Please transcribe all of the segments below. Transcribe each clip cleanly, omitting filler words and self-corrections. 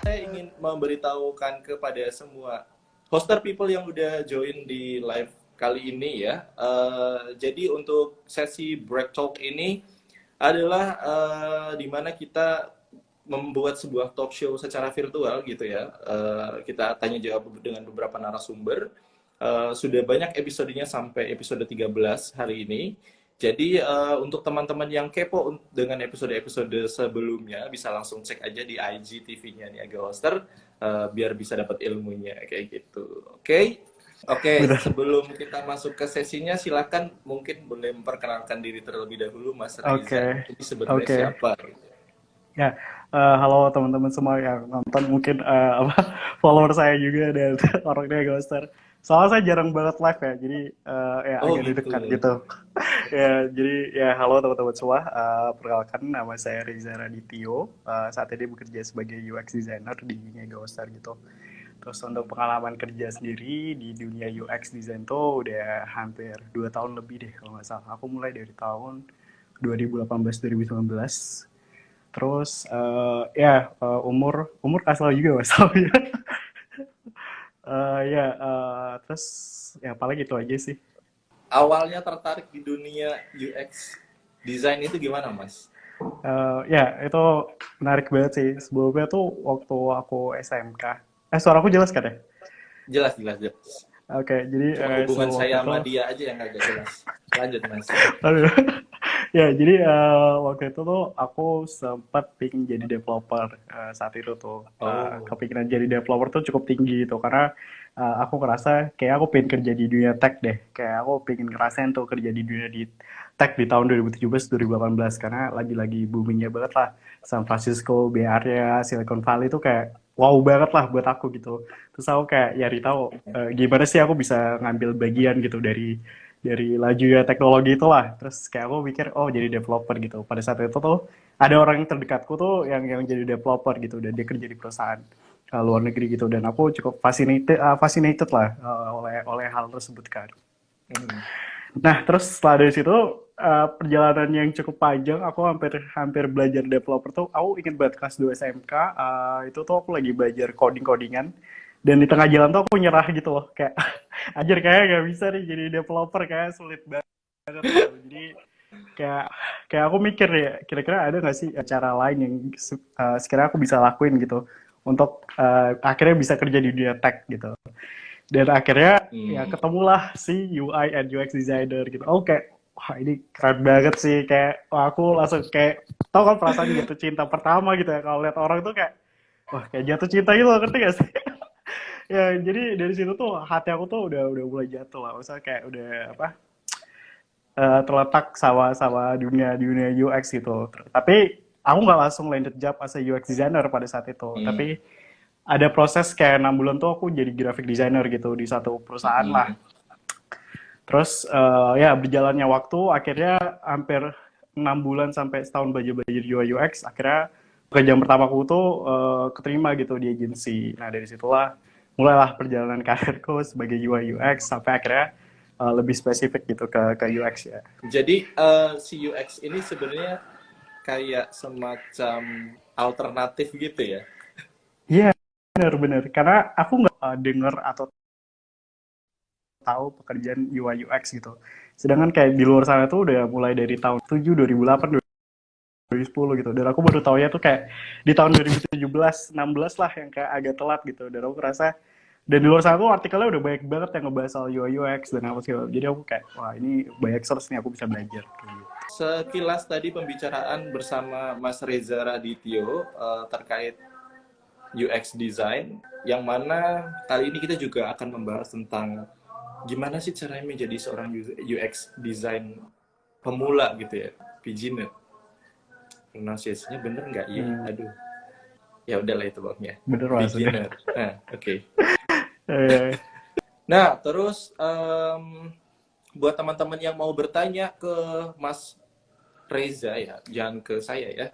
saya ingin memberitahukan kepada semua hoster people yang udah join di live kali ini ya. Jadi untuk sesi break talk ini adalah di mana kita membuat sebuah talk show secara virtual gitu ya. Kita tanya jawab dengan beberapa narasumber. Sudah banyak episodenya sampai episode 13 hari ini. Jadi untuk teman-teman yang kepo dengan episode-episode sebelumnya bisa langsung cek aja di IGTV-nya nih Aga Hoster biar bisa dapat ilmunya kayak gitu. Oke. Oke, Benar. sebelum kita masuk ke sesinya silakan mungkin boleh memperkenalkan diri terlebih dahulu Mas Reza. Oke, Ini sebenarnya oke. siapa? Ya, halo teman-teman semua yang nonton, mungkin apa, follower saya juga dan orangnya Ghoster. Soalnya saya jarang banget live ya, jadi ya Oh agak gitu. deg-degan gitu. Ya, jadi ya halo teman-teman semua. Perkenalkan, nama saya Reza Radityo. Saat ini bekerja sebagai UX designer di Ghoster gitu. Terus untuk pengalaman kerja sendiri di dunia UX design tuh udah hampir 2 tahun lebih deh kalau nggak salah. Aku mulai dari tahun 2018-2019. Terus ya umur umur kasih juga masalahnya. Ya terus ya paling itu aja sih. Awalnya tertarik di dunia UX design itu gimana, Mas? Ya itu menarik banget sih. Sebelumnya tuh waktu aku SMK. Suaraku jelas kan ya? Jelas, jelas, jelas. Oke, jadi Cuma hubungan sebelum waktu saya itu, sama dia aja yang agak jelas. Lanjut, Mas. aduh. Ya jadi waktu itu tuh aku sempat pingin jadi developer. Saat itu tuh Oh. kepikiran jadi developer tuh cukup tinggi gitu karena aku ngerasa kayak aku pengen kerja di dunia tech deh, kayak aku pengen ngerasain tuh kerja di dunia di tech di tahun 2017-2018 karena lagi-lagi boomingnya banget lah San Francisco, Bay Area, Silicon Valley tuh kayak wow banget lah buat aku gitu. Terus aku kayak nyari tahu gimana sih aku bisa ngambil bagian gitu dari lajunya teknologi itulah. Terus kayak aku mikir oh jadi developer gitu. Pada saat itu tuh ada orang yang terdekatku tuh yang jadi developer gitu dan dia kerja di perusahaan luar negeri gitu dan aku cukup fascinated lah oleh hal tersebut kan. Hmm. Nah, terus setelah dari situ perjalanan yang cukup panjang, aku hampir hampir belajar developer tuh. Aku ingin banget kelas 2 SMK, itu tuh aku lagi belajar coding-codingan. Dan di tengah jalan tuh aku nyerah gitu loh, kayak anjir kayak gak bisa nih jadi developer, kayak sulit banget gitu. Jadi kayak kayak aku mikir ya, kira-kira ada nggak sih cara lain yang sekiranya aku bisa lakuin gitu untuk akhirnya bisa kerja di dunia tech gitu. Dan akhirnya ya Hmm. ketemulah si UI and UX designer gitu. Oh kayak wah ini keren banget sih, kayak wah, aku langsung kayak tau kan perasaan jatuh cinta pertama gitu ya kalau lihat orang tuh kayak wah kayak jatuh cinta gitu loh, ngerti gak sih? Ya jadi dari situ tuh hati aku tuh udah mulai jatuh lah, maksudnya kayak udah apa terletak sama dunia dunia UX gitu. Tapi aku nggak langsung landed job as a UX designer pada saat itu, Hmm. tapi ada proses kayak 6 bulan tuh aku jadi graphic designer gitu di satu perusahaan lah. Hmm. Terus ya berjalannya waktu akhirnya hampir 6 bulan sampai setahun belajar UI UX, akhirnya pekerjaan pertamaku tuh keterima gitu di agensi. Nah dari situlah mulailah perjalanan karirku sebagai UI UX sampai akhirnya lebih spesifik gitu ke UX ya. Jadi si UX ini sebenarnya kayak semacam alternatif gitu ya. Iya, bener-bener. Karena aku nggak denger atau tahu pekerjaan UI UX gitu. Sedangkan kayak di luar sana tuh udah mulai dari tahun 7, 2008, 2010 gitu. Dan aku baru tahu ya tuh kayak di tahun 2017, 16 lah yang kayak agak telat gitu. Dan aku ngerasa, dan di luar sana tuh artikelnya udah banyak banget yang ngebahas soal UI UX dan apa sih. Jadi aku kayak, wah ini banyak source nih aku bisa belajar. Kayak gitu. Sekilas tadi pembicaraan bersama Mas Reza Radityo terkait UX design, yang mana kali ini kita juga akan membahas tentang gimana sih caranya menjadi seorang UX design pemula gitu ya, beginner. Pronunciasinya bener nggak ya? Hmm, Aduh, ya udahlah itu pokoknya. bener maksudnya. Beginner. Nah, oke. Okay. Eh, Nah, terus buat teman-teman yang mau bertanya ke Mas Reza ya, jangan ke saya ya.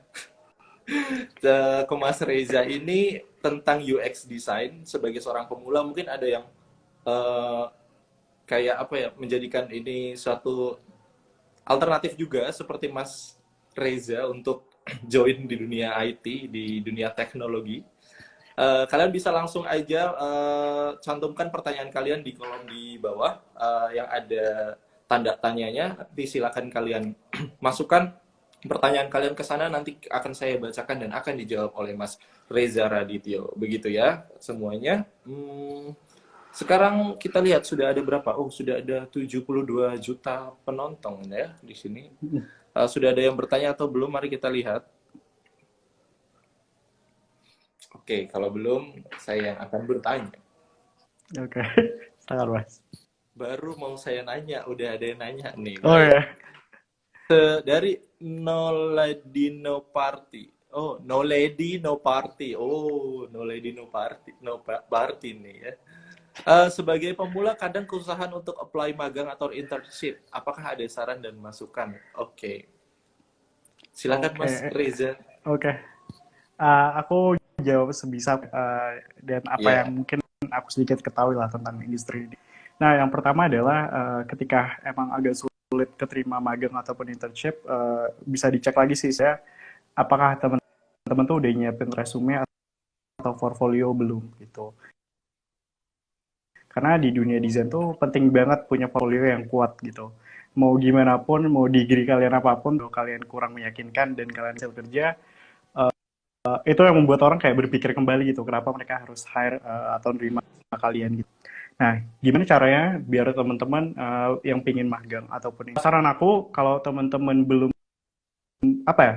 Ke Mas Reza ini tentang UX design sebagai seorang pemula mungkin ada yang eh, kayak apa ya menjadikan ini suatu alternatif juga seperti Mas Reza untuk join di dunia IT, di dunia teknologi. Kalian bisa langsung aja cantumkan pertanyaan kalian di kolom di bawah yang ada tanda tanyanya. Nanti silakan kalian masukkan pertanyaan kalian ke sana, nanti akan saya bacakan dan akan dijawab oleh Mas Reza Radityo. Begitu ya semuanya. Sekarang kita lihat sudah ada berapa? Oh, sudah ada 72 juta penonton ya di sini. Sudah ada yang bertanya atau belum? Mari kita lihat. Oke, kalau belum, saya yang akan bertanya. Oke, silakan Mas. Baru mau saya nanya, udah ada yang nanya nih. Oh Baik. ya, Dari No Lady No Party. Oh, No Lady No Party. Oh, No Lady No Party. No Party nih ya. Sebagai pemula kadang kesusahan untuk apply magang atau internship. Apakah ada saran dan masukan? Oke. Silakan oke, Mas Reza. oke. Aku jawab sebisa dan apa yang Ya. mungkin aku sedikit ketahui lah tentang industri ini. Nah, yang pertama adalah ketika emang agak sulit keterima magang ataupun internship, bisa dicek lagi sih saya apakah teman-teman tuh udah nyiapin resume atau portfolio belum gitu. Karena di dunia desain tuh penting banget punya portfolio yang kuat gitu. Mau gimana pun, mau degree kalian apapun, kalau kalian kurang meyakinkan dan kalian hasil kerja, itu yang membuat orang kayak berpikir kembali gitu, kenapa mereka harus hire atau nerima kalian gitu. Nah, gimana caranya biar teman-teman yang pingin magang ataupun saran aku kalau teman-teman belum apa ya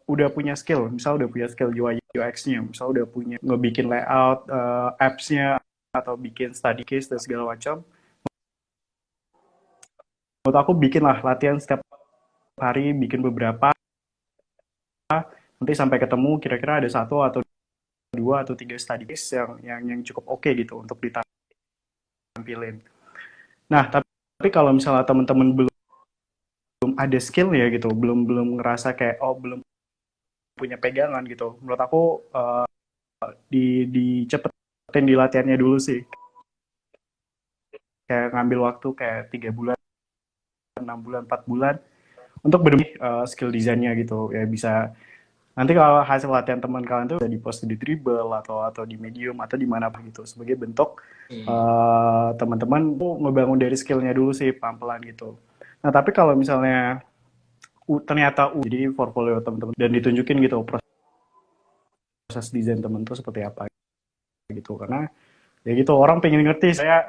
udah punya skill, misal udah punya skill UI UX-nya, misal udah punya ngebikin layout apps-nya atau bikin study case dan segala macam, menurut aku bikin lah latihan setiap hari, bikin beberapa, nanti sampai ketemu kira-kira ada satu atau dua atau tiga study case yang cukup oke gitu untuk ditampilin. Nah, tapi kalau misalnya teman-teman belum ada skill ya gitu, belum belum ngerasa kayak oh belum punya pegangan gitu, menurut aku dicepetin di latihannya dulu sih. Kayak ngambil waktu kayak 3 bulan, 6 bulan, 4 bulan untuk benar skill desainnya gitu. Ya bisa nanti kalau hasil latihan teman kalian tuh bisa di-post di Dribble atau di Medium atau di mana gitu sebagai bentuk teman-teman tuh ngebangun dari skillnya dulu sih pelan-pelan gitu. Nah tapi kalau misalnya ternyata jadi portfolio teman-teman dan ditunjukin gitu proses desain teman tuh seperti apa gitu, karena ya gitu orang pengen ngerti saya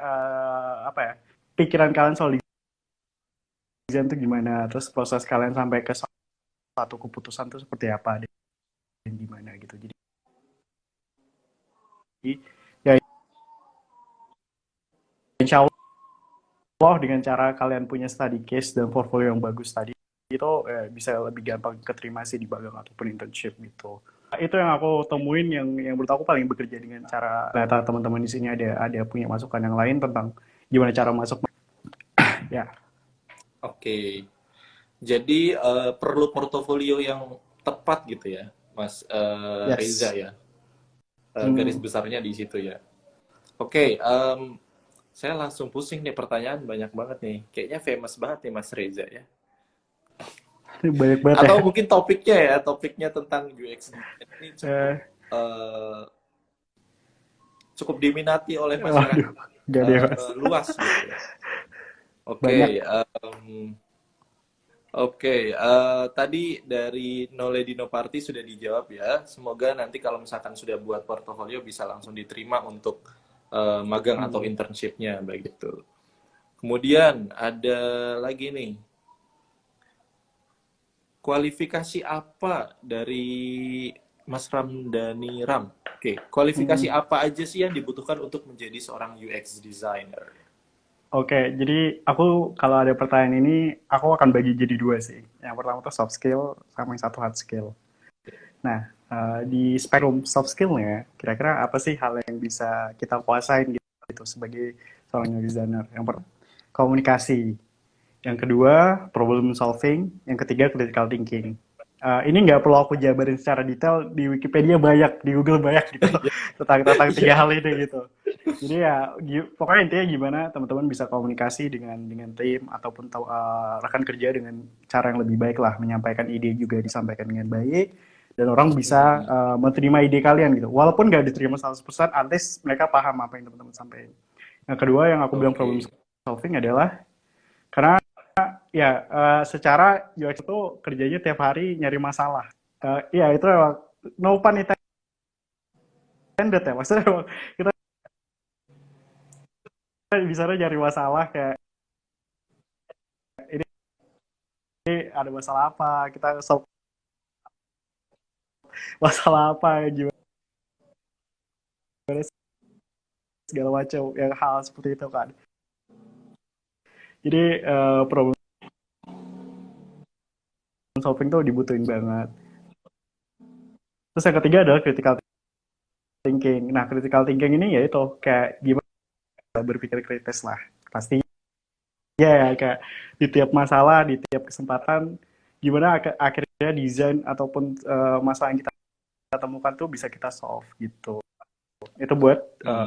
apa ya pikiran kalian soal desain tuh gimana, terus proses kalian sampai ke satu keputusan tuh seperti apa dan gimana gitu. Jadi ya insya Allah dengan cara kalian punya study case dan portfolio yang bagus tadi itu bisa lebih gampang keterima sih di magang ataupun internship gitu. Itu yang aku temuin yang menurut aku paling bekerja dengan cara ternyata teman-teman di sini ada punya masukan yang lain tentang gimana cara masuk ya. Oke. Jadi perlu portofolio yang tepat gitu ya, Mas Reza Yes. ya. Garis besarnya di situ ya. Oke, saya langsung pusing nih pertanyaan banyak banget nih. Kayaknya famous banget nih Mas Reza ya. Banyak banget ya. Atau mungkin topiknya ya, topiknya tentang UX design ini cukup eh, cukup diminati oleh masyarakat Waduh, gak deh mas. luas gitu ya. Oke, Banyak. tadi dari No Lady No Party sudah dijawab ya. Semoga nanti kalau misalkan sudah buat portofolio bisa langsung diterima untuk magang atau internship-nya begitu. Kemudian ada lagi nih, kualifikasi apa dari Mas Ramdhani Ram? Oke, kualifikasi apa aja sih yang dibutuhkan untuk menjadi seorang UX designer? Oke, jadi aku kalau ada pertanyaan ini, aku akan bagi jadi dua sih. Yang pertama tuh soft skill, sama yang satu hard skill. Nah, di spektrum soft skill-nya, kira-kira apa sih hal yang bisa kita kuasain gitu sebagai seorang designer? Yang pertama, komunikasi. Yang kedua, problem solving. Yang ketiga, critical thinking. Ini nggak perlu aku jabarin secara detail, di Wikipedia banyak, di Google banyak gitu, tentang tiga Iya. hal ini gitu. Jadi ya, pokoknya intinya gimana teman-teman bisa komunikasi dengan tim ataupun rekan kerja dengan cara yang lebih baik lah, menyampaikan ide juga disampaikan dengan baik, dan orang bisa Hmm. menerima ide kalian gitu. Walaupun nggak diterima 100%, at least mereka paham apa yang teman-teman sampaikan. Yang kedua yang aku bilang problem Oke. solving adalah karena ya secara UX itu kerjanya tiap hari nyari masalah. Ya itu emang no pun intended ya, maksudnya emang kita di sana nyari masalah kayak ini ada masalah apa, kita solve masalah apa, gimana segala macam yang hal seperti itu kan. Jadi problem solving tuh dibutuhin banget. Terus yang ketiga adalah critical thinking. Nah, critical thinking ini ya itu kayak gimana berpikir kritis lah. Pasti ya kayak di tiap masalah, di tiap kesempatan gimana akhirnya desain ataupun masalah yang kita temukan tuh bisa kita solve gitu. Itu buat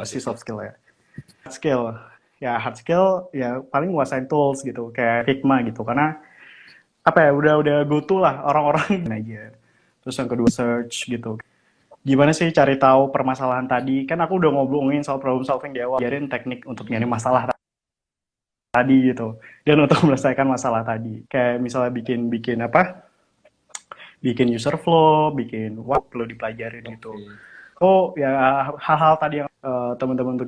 si Betul. soft skill ya. Hard skill hard skill ya paling nguasain tools gitu kayak Figma gitu karena apa ya udah go to lah orang-orang aja. Terus yang kedua search gitu. Gimana sih cari tahu permasalahan tadi? Kan aku udah ngobrolin soal problem solving di awal. Ajarin teknik untuk nyari masalah tadi gitu. Dan untuk menyelesaikan masalah tadi. Kayak misalnya bikin apa? Bikin user flow, bikin what perlu dipelajarin gitu. Oke. Oh ya hal-hal tadi yang teman-teman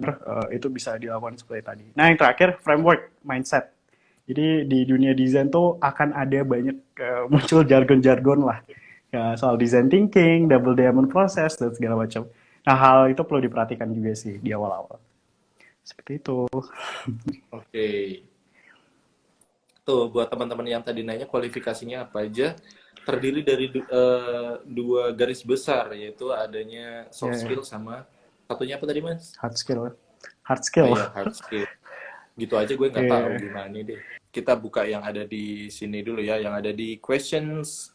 itu bisa dilakukan seperti tadi. Nah yang terakhir framework mindset. Jadi di dunia desain tuh akan ada banyak muncul jargon-jargon lah ya, soal design thinking, double diamond process dan segala macam. Nah hal itu perlu diperhatikan juga sih di awal-awal. Seperti itu. Oke. Tuh buat teman-teman yang tadi nanya kualifikasinya apa aja, terdiri dari dua garis besar yaitu adanya Ya, soft skill sama satunya apa tadi Mas? hard skill, hard Oh skill. ya, hard skill. Gitu aja gue nggak tahu Ya, gimana nih deh. Kita buka yang ada di sini dulu ya, yang ada di questions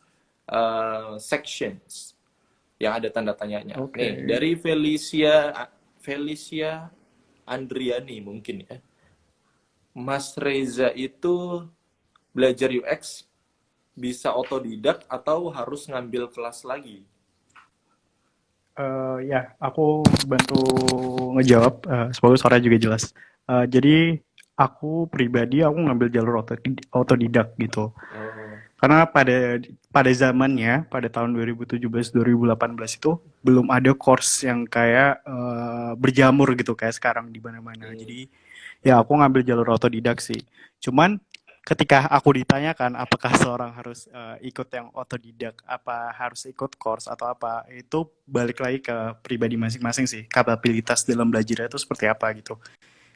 sections, yang ada tanda tanyanya. oke. Nih, dari Felicia Felicia Andriani mungkin ya. Mas Reza itu belajar UX bisa otodidak atau harus ngambil kelas lagi? Ya, aku bantu ngejawab. Semoga suaranya juga jelas. Jadi aku pribadi aku ngambil jalur otodidak gitu. Oh, Karena pada zamannya, pada tahun 2017-2018 itu belum ada course yang kayak berjamur gitu kayak sekarang di mana-mana. hmm, Jadi ya aku ngambil jalur otodidak sih. Cuman ketika aku ditanyakan apakah seorang harus ikut yang otodidak, apa harus ikut course atau apa, itu balik lagi ke pribadi masing-masing sih. Kapabilitas dalam belajar itu seperti apa gitu.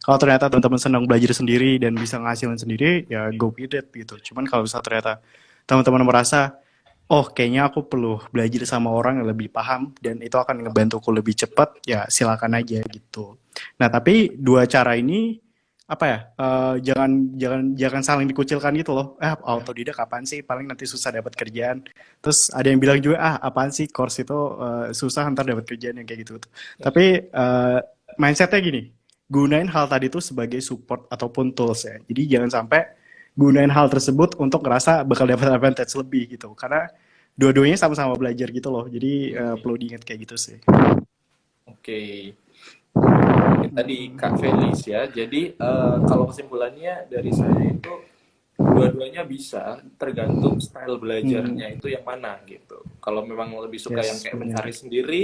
Kalau ternyata teman-teman senang belajar sendiri dan bisa ngasilin sendiri, ya go with it gitu. Cuman kalau misalnya ternyata teman-teman merasa, oh kayaknya aku perlu belajar sama orang yang lebih paham dan itu akan ngebantuku lebih cepat, ya silakan aja gitu. Nah tapi dua cara ini apa ya? Jangan jangan jangan saling dikucilkan gitu loh. Autodidak apaan sih? Paling nanti susah dapat kerjaan. Terus ada yang bilang juga apaan sih course itu susah ntar dapat kerjaan yang kayak gitu. Tapi mindsetnya gini, gunain hal tadi itu sebagai support ataupun tools ya. Jadi jangan sampai gunain hal tersebut untuk ngerasa bakal dapat advantage lebih gitu. Karena dua-duanya sama-sama belajar gitu loh. Jadi perlu diingat kayak gitu sih. oke. Mungkin tadi Kak Felis ya. Jadi kalau kesimpulannya dari saya itu dua-duanya bisa, tergantung style Hmm, belajarnya itu yang mana gitu. Kalau memang lebih suka yang yes, kayak mencari benar. sendiri,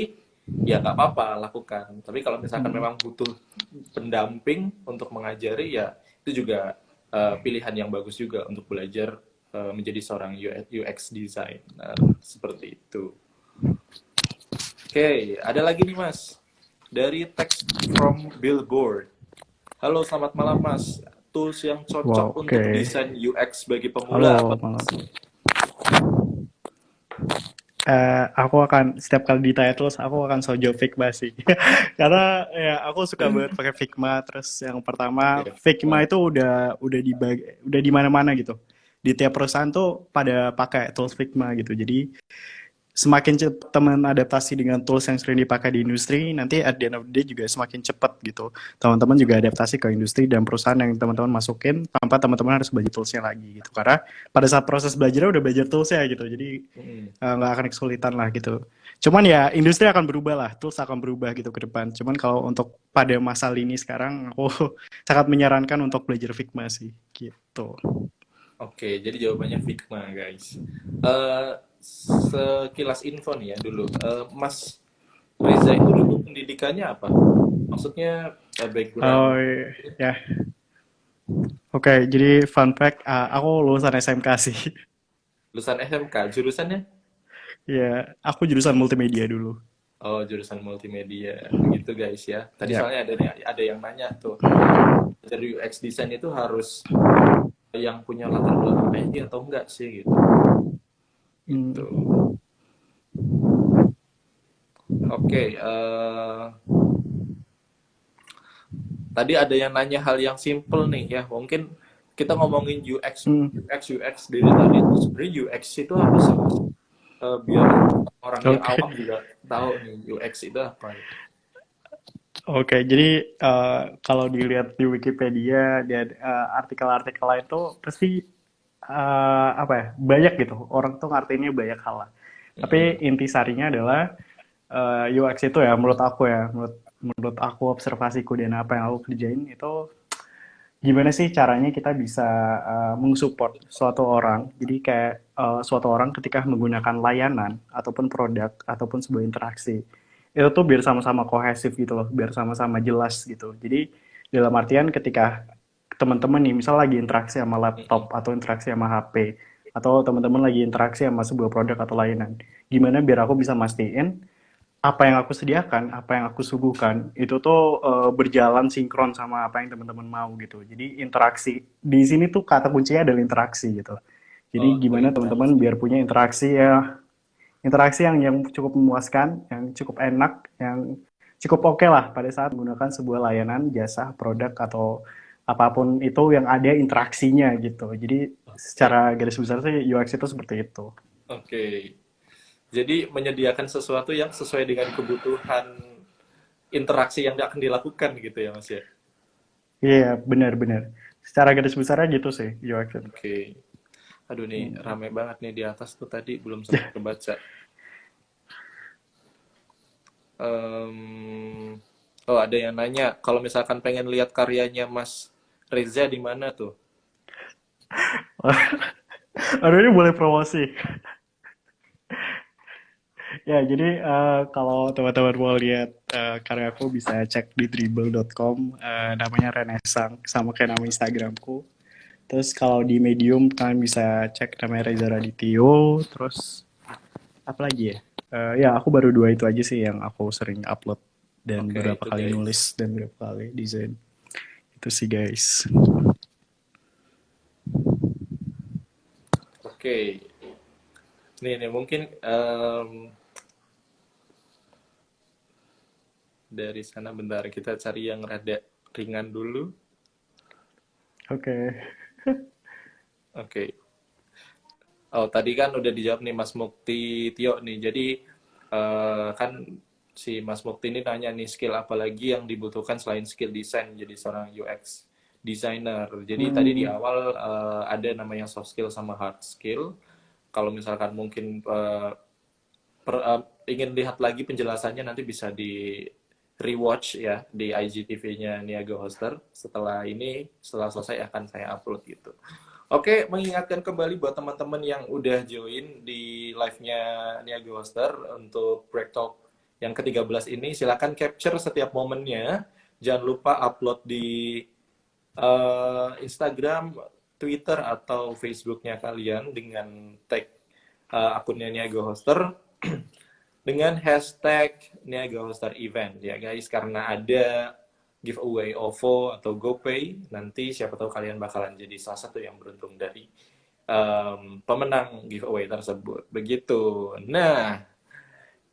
ya nggak apa-apa lakukan. Tapi kalau misalkan Hmm, memang butuh pendamping untuk mengajari, ya itu juga pilihan yang bagus juga untuk belajar menjadi seorang UX designer seperti itu. Oke, ada lagi nih Mas. Dari text from Billboard. Halo, selamat malam Mas. Tools yang cocok wow, untuk oke. desain UX bagi pemula apa Halo, Mas? malam. Aku akan setiap kali ditanya terus aku akan so jawab Figma sih. Karena ya aku suka banget pakai Figma. Terus yang pertama Ya, Figma itu udah di mana-mana gitu. Di tiap perusahaan tuh pada pakai tools Figma gitu. Jadi semakin cepat teman adaptasi dengan tools yang sering dipakai di industri, nanti at the end of the day juga semakin cepat gitu. Teman-teman juga adaptasi ke industri dan perusahaan yang teman-teman masukin tanpa teman-teman harus belajar toolsnya lagi gitu. Karena pada saat proses belajarnya udah belajar toolsnya gitu, jadi Mm-mm. nggak akan kesulitan lah gitu. Cuman ya industri akan berubah lah, tools akan berubah gitu ke depan. Cuman kalau untuk pada masa ini sekarang, aku sangat menyarankan untuk belajar Figma sih gitu. Oke, jadi jawabannya Figma, guys. Eh, Sekilas info nih ya dulu. Mas Reza itu dulu pendidikannya apa? Maksudnya background Oh ya, oke. Jadi fun fact, aku lulusan SMK sih. lulusan SMK, jurusannya? Ya, aku jurusan multimedia dulu. Oh, jurusan multimedia. Begitu guys ya. Tadi Ya. soalnya ada yang nanya tuh, dari UX design itu harus yang punya latar belakang IT atau enggak sih gitu. Gitu. Hmm. Oke, tadi ada yang nanya hal yang simple nih ya. Mungkin kita ngomongin Hmm. UX dari tadi itu sebenarnya UX itu apa sih? Biar orang yang Oke. awam juga tahu nih UX itu apa. Oke, jadi kalau dilihat di Wikipedia dan artikel-artikel lain tuh pasti apa ya, banyak gitu. Orang tuh ngartiinnya banyak hal lah. Mm-mm. Tapi inti sarinya adalah UX itu ya, menurut aku observasiku dan apa yang aku kerjain itu gimana sih caranya kita bisa mensupport suatu orang. Jadi kayak suatu orang ketika menggunakan layanan ataupun produk ataupun sebuah interaksi itu tuh biar sama-sama kohesif gitu loh, biar sama-sama jelas gitu. Jadi dalam artian ketika teman-teman nih misal lagi interaksi sama Mm-mm. laptop atau interaksi sama HP atau teman-teman lagi interaksi sama sebuah produk atau layanan, gimana biar aku bisa mastiin apa yang aku sediakan, apa yang aku suguhkan, itu tuh berjalan sinkron sama apa yang teman-teman mau gitu. Jadi interaksi di sini tuh kata kuncinya adalah interaksi gitu. Jadi Oh, gimana teman-teman berinteraksi. biar punya interaksi ya, interaksi yang cukup memuaskan, yang cukup enak, yang cukup oke lah pada saat menggunakan sebuah layanan, jasa, produk atau apapun itu yang ada interaksinya gitu. Jadi Oke. secara garis besar sih UX itu seperti itu. Oke. Jadi menyediakan sesuatu yang sesuai dengan kebutuhan interaksi yang akan dilakukan gitu ya Mas ya. Iya, yeah, benar-benar. Secara garis besarnya gitu sih UX itu. Oke. Aduh nih Hmm. rame banget nih di atas tuh tadi belum sempat kebaca. Em, oh ada yang nanya kalau misalkan pengen lihat karyanya Mas Reza di mana tuh? Aduh ini boleh promosi. Ya, jadi kalau teman-teman mau lihat karyaku bisa cek di dribble.com, namanya Renesang, sama kayak nama Instagramku. Terus kalau di Medium kalian bisa cek namanya Reza Radityo. Terus apa lagi ya? Ya aku baru dua itu aja sih yang aku sering upload dan Oke beberapa itu kali guys. nulis dan beberapa kali desain. Itu sih guys. Oke. Nih mungkin dari sana bentar kita cari yang rada ringan dulu. Oke. Oke. Oh, tadi kan udah dijawab nih Mas Mukti Tio nih. Jadi kan si Mas Mukti ini nanya nih skill apa lagi yang dibutuhkan selain skill desain jadi seorang UX designer. Jadi tadi di Hmm, awal ada namanya soft skill sama hard skill. Kalau misalkan mungkin ingin lihat lagi penjelasannya nanti bisa di rewatch ya di IGTV-nya Niaga Hoster. Setelah selesai akan saya upload gitu. Oke, mengingatkan kembali buat teman-teman yang udah join di live-nya Niaga Hoster untuk Break Talk yang ke-13 ini, silakan capture setiap momennya. Jangan lupa upload di Instagram, Twitter, atau Facebooknya kalian dengan tag akunnya Niaga Hoster dengan hashtag Niaga Hoster Event ya guys, karena ada giveaway OVO atau GoPay. Nanti siapa tahu kalian bakalan jadi salah satu yang beruntung dari pemenang giveaway tersebut. Begitu. Nah,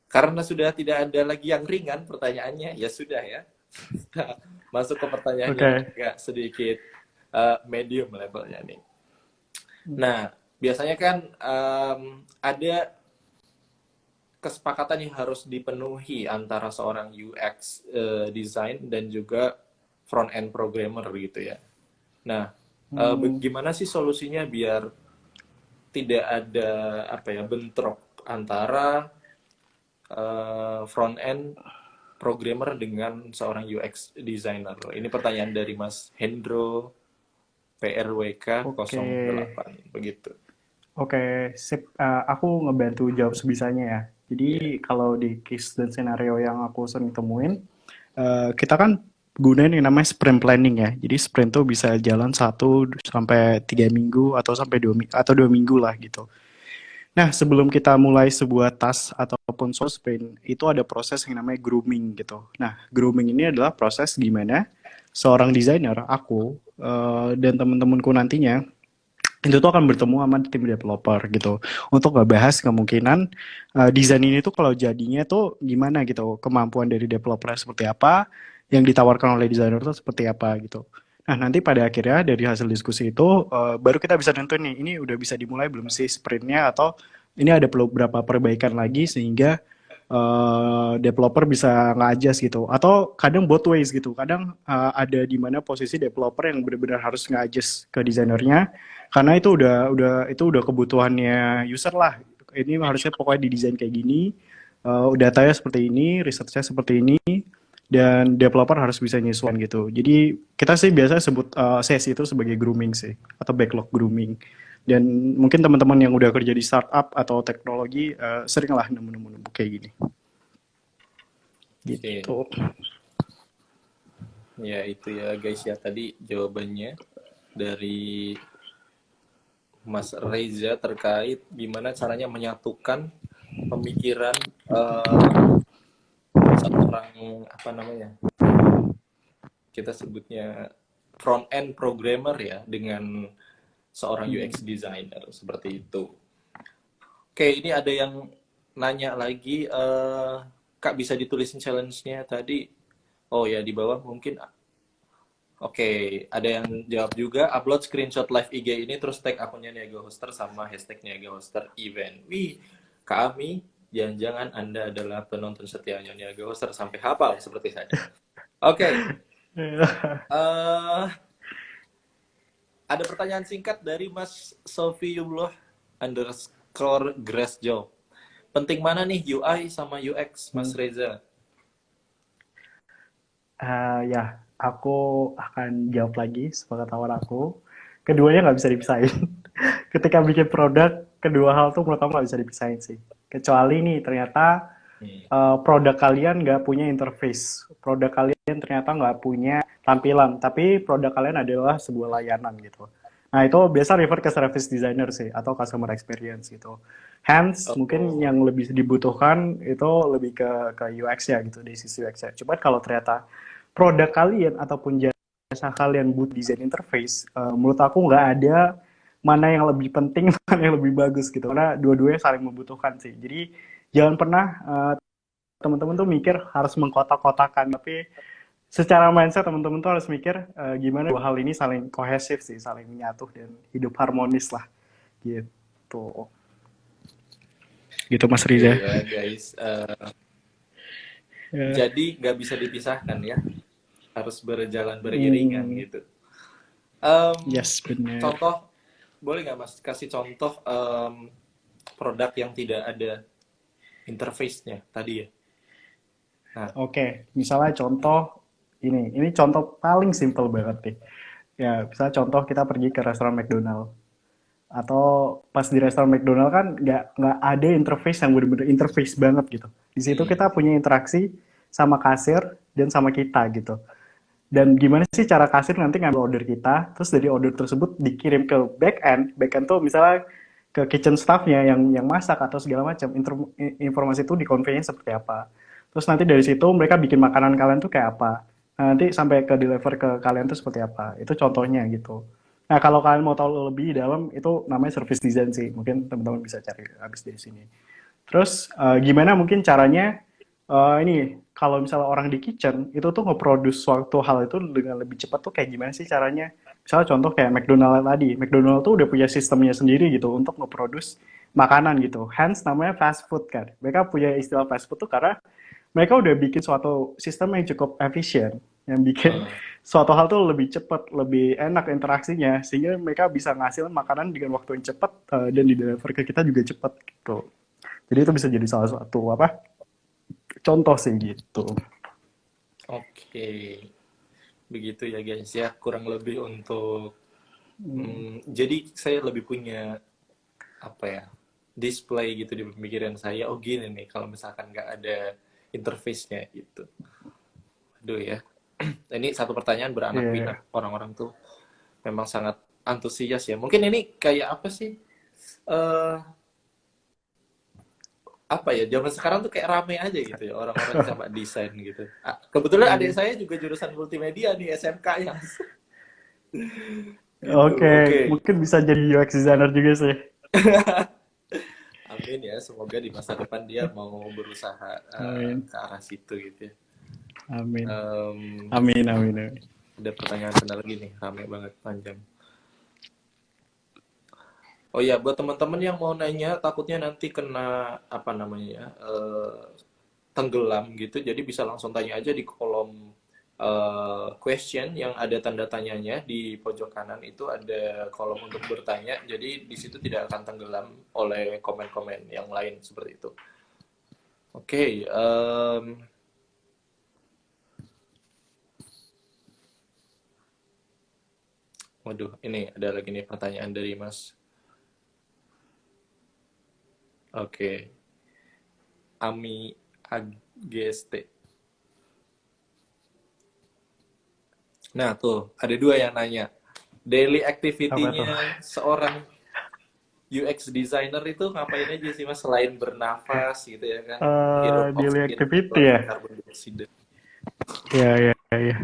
karena sudah tidak ada lagi yang ringan pertanyaannya, ya sudah ya. Masuk ke pertanyaan yang oke. agak sedikit medium levelnya nih. Nah, biasanya kan ada kesepakatan yang harus dipenuhi antara seorang UX design dan juga front end programmer gitu ya. Nah, Hmm, gimana sih solusinya biar tidak ada apa ya bentrok antara front end programmer dengan seorang UX designer? Ini pertanyaan dari Mas Hendro PRWK oke. 08 begitu. Oke, sip. Aku ngebantu jawab sebisanya ya. Ya. Jadi kalau di case dan scenario yang aku sering temuin, kita kan gunain yang namanya sprint planning ya. Jadi sprint tuh bisa jalan 1 sampai 3 minggu atau sampai 2 minggu atau 2 minggu lah gitu. Nah, sebelum kita mulai sebuah task ataupun source sprint, itu ada proses yang namanya grooming gitu. Nah, grooming ini adalah proses gimana seorang desainer, aku, dan teman-temanku nantinya itu tuh akan bertemu sama tim developer gitu untuk ngebahas kemungkinan desain ini tuh kalau jadinya tuh gimana gitu, kemampuan dari developer seperti apa, yang ditawarkan oleh desainer tuh seperti apa gitu. Nah, nanti pada akhirnya dari hasil diskusi itu baru kita bisa nentuin nih, ini udah bisa dimulai belum sih sprintnya, atau ini ada perlu berapa perbaikan lagi sehingga developer bisa nge-adjust gitu. Atau kadang both ways gitu. Kadang ada di mana posisi developer yang benar-benar harus nge-adjust ke desainernya karena itu udah kebutuhannya user lah. Ini harusnya pokoknya didesain kayak gini, datanya seperti ini, research-nya seperti ini, dan developer harus bisa nyesuaiin gitu. Jadi kita sih biasa sebut sesi itu sebagai grooming sih, atau backlog grooming. Dan mungkin teman-teman yang udah kerja di startup atau teknologi sering lah nemu-nemu kayak gini. Oke. Gitu. Ya itu ya guys ya tadi jawabannya dari Mas Reza terkait gimana caranya menyatukan pemikiran seorang apa namanya kita sebutnya front end programmer ya dengan seorang Hmm. UX designer seperti itu. Oke, ini ada yang nanya lagi, Kak bisa ditulisin challenge-nya tadi? Oh ya di bawah mungkin. Oke, ada yang jawab juga, upload screenshot live IG ini terus tag akunnya Niaga Hoster sama hashtag Niaga Hoster Event. Wih, Kak Ami, jangan-jangan Anda adalah penonton setianya Niaga Hoster sampai hafal seperti saya. Oke, eh ada pertanyaan singkat dari Mas Sofiullah underscore Grassjaw. Penting mana nih UI sama UX, Mas Hmm. Reza? Ya, aku akan jawab lagi sepengetahuan aku. Keduanya nggak bisa dipisahin. Ketika bikin produk, kedua hal tuh menurut aku nggak bisa dipisahin sih. Kecuali nih ternyata Hmm. produk kalian nggak punya interface, produk kalian ternyata nggak punya tampilan, tapi produk kalian adalah sebuah layanan gitu. Nah itu biasa refer ke service designer sih, atau customer experience gitu. Hence mungkin Oh, yang lebih dibutuhkan itu lebih ke UX ya gitu, dari sisi UX ya. Cuman kalau ternyata produk kalian ataupun jasa kalian buat desain interface, menurut aku nggak ada mana yang lebih penting, mana yang lebih bagus gitu. Karena dua-duanya saling membutuhkan sih. Jadi jangan pernah teman-teman tuh mikir harus mengkotak-kotakan, tapi secara mindset teman-teman tuh harus mikir gimana dua hal ini saling kohesif sih, saling menyatu dan hidup harmonis lah gitu. Gitu Mas oke Riza. ya guys. Ya. Jadi nggak bisa dipisahkan ya, harus berjalan beriringan Hmm, gitu. Em, yes benar. Contoh, boleh nggak Mas kasih contoh produk yang tidak ada interface-nya tadi ya? Nah, Oke, misalnya contoh ini contoh paling simple banget nih. Ya, misalnya contoh kita pergi ke restoran McDonald, atau pas di restoran McDonald kan nggak ada interface yang bener-bener interface banget gitu. Di situ hmm, kita punya interaksi sama kasir dan sama kita gitu. Dan gimana sih cara kasir nanti ngambil order kita, terus dari order tersebut dikirim ke back end tuh misalnya ke kitchen staffnya yang masak atau segala macam, informasi itu di conveynya seperti apa. Terus nanti dari situ mereka bikin makanan kalian tuh kayak apa. Nah, nanti sampai ke deliver ke kalian tuh seperti apa. Itu contohnya gitu. Nah, kalau kalian mau tahu lebih dalam, itu namanya service design sih. Mungkin teman-teman bisa cari habis dari sini. Terus gimana mungkin caranya ini kalau misalnya orang di kitchen itu tuh nge-produce suatu hal itu dengan lebih cepat tuh kayak gimana sih caranya? Misalnya contoh kayak McDonald tadi, McDonald tuh udah punya sistemnya sendiri gitu untuk nge-produce makanan gitu. Hence namanya fast food kan. Mereka punya istilah fast food tuh karena mereka udah bikin suatu sistem yang cukup efisien, yang bikin Hmm. suatu hal tuh lebih cepat, lebih enak interaksinya, sehingga mereka bisa ngasilin makanan dengan waktu yang cepat dan di deliver ke kita juga cepat gitu. Jadi itu bisa jadi salah satu apa contoh sih gitu. Oke, begitu ya guys ya, kurang lebih untuk jadi saya lebih punya apa ya, display gitu di pemikiran saya. Oh gini nih, kalau misalkan nggak ada interface-nya gitu. Aduh ya. Ini satu pertanyaan beranak Iya. pinak. Orang-orang tuh memang sangat antusias ya. Mungkin ini kayak apa sih? eh Apa ya? Zaman sekarang tuh kayak rame aja gitu ya. Orang-orang coba desain gitu. Kebetulan adik Iya. saya juga jurusan multimedia di SMK yang gitu. Oke, Oke. mungkin bisa jadi UX designer juga sih. Amin ya. Semoga di masa depan dia mau berusaha Amin, ke arah situ gitu ya. amin, Em, amin, amin, amin. ada pertanyaan benar lagi nih, rame banget panjang. Oh ya, buat teman-teman yang mau nanya, takutnya nanti kena apa namanya ya, tenggelam gitu. Jadi bisa langsung tanya aja di kolom question yang ada tanda tanyanya di pojok kanan itu ada kolom untuk bertanya. Jadi di situ tidak akan tenggelam oleh komen-komen yang lain seperti itu. Oke, waduh, ini ada lagi nih pertanyaan dari Mas. Oke, Ami AGST. Nah, tuh, ada dua yang nanya. Daily Apa tuh? activity-nya seorang UX designer itu ngapain aja sih, Mas? Selain bernafas gitu ya kan? Hirup Daily oksigen, activity ya? keluarin karbon dioksida. Ya, ya, ya, ya.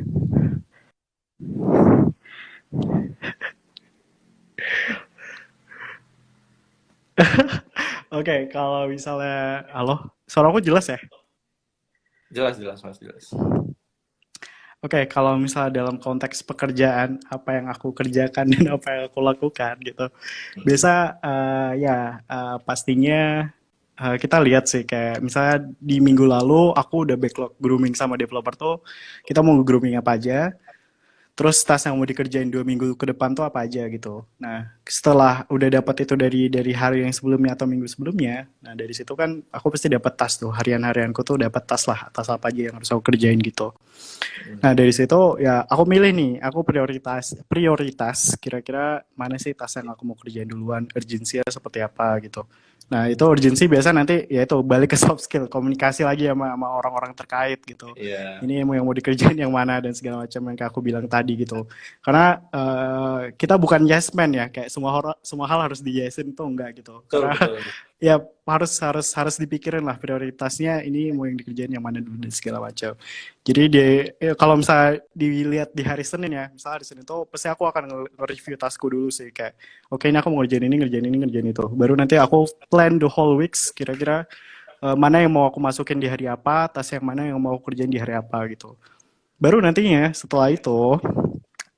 Oke, kalau misalnya, halo, suara aku jelas ya? Jelas, jelas, Mas, jelas. Oke, kalau misalnya dalam konteks pekerjaan, apa yang aku kerjakan dan apa yang aku lakukan gitu. Biasa pastinya kita lihat sih kayak misalnya di minggu lalu aku udah backlog grooming sama developer tuh kita mau grooming apa aja. Terus task yang mau dikerjain 2 minggu ke depan tuh apa aja gitu. Nah, setelah udah dapat itu dari hari yang sebelumnya atau minggu sebelumnya, nah dari situ kan aku pasti dapat task tuh harian-harianku tuh dapat task lah, task apa aja yang harus aku kerjain gitu. Nah, dari situ ya aku milih nih, aku prioritas prioritas kira-kira mana sih task yang aku mau kerjain duluan, urgensinya seperti apa gitu. Nah, itu urgensi biasa nanti ya itu balik ke soft skill, komunikasi lagi sama orang-orang terkait gitu. Iya, Ini yang mau dikerjain yang mana dan segala macam yang kayak aku bilang tadi gitu. Karena kita bukan yes man ya, kayak semua hal harus di yesin tuh enggak gitu. betul, Karena betul. ya harus dipikirin lah prioritasnya ini mau yang dikerjain yang mana dulu dan segala macam. Jadi kalau misalnya dilihat di hari Senin ya, misalnya hari Senin itu pasti aku akan nge-review taskku dulu sih kayak, oke ini aku mau ngerjain ini, ngerjain itu. Baru nanti aku plan the whole weeks kira-kira mana yang mau aku masukin di hari apa, task yang mana yang mau aku kerjain di hari apa gitu. Baru nantinya setelah itu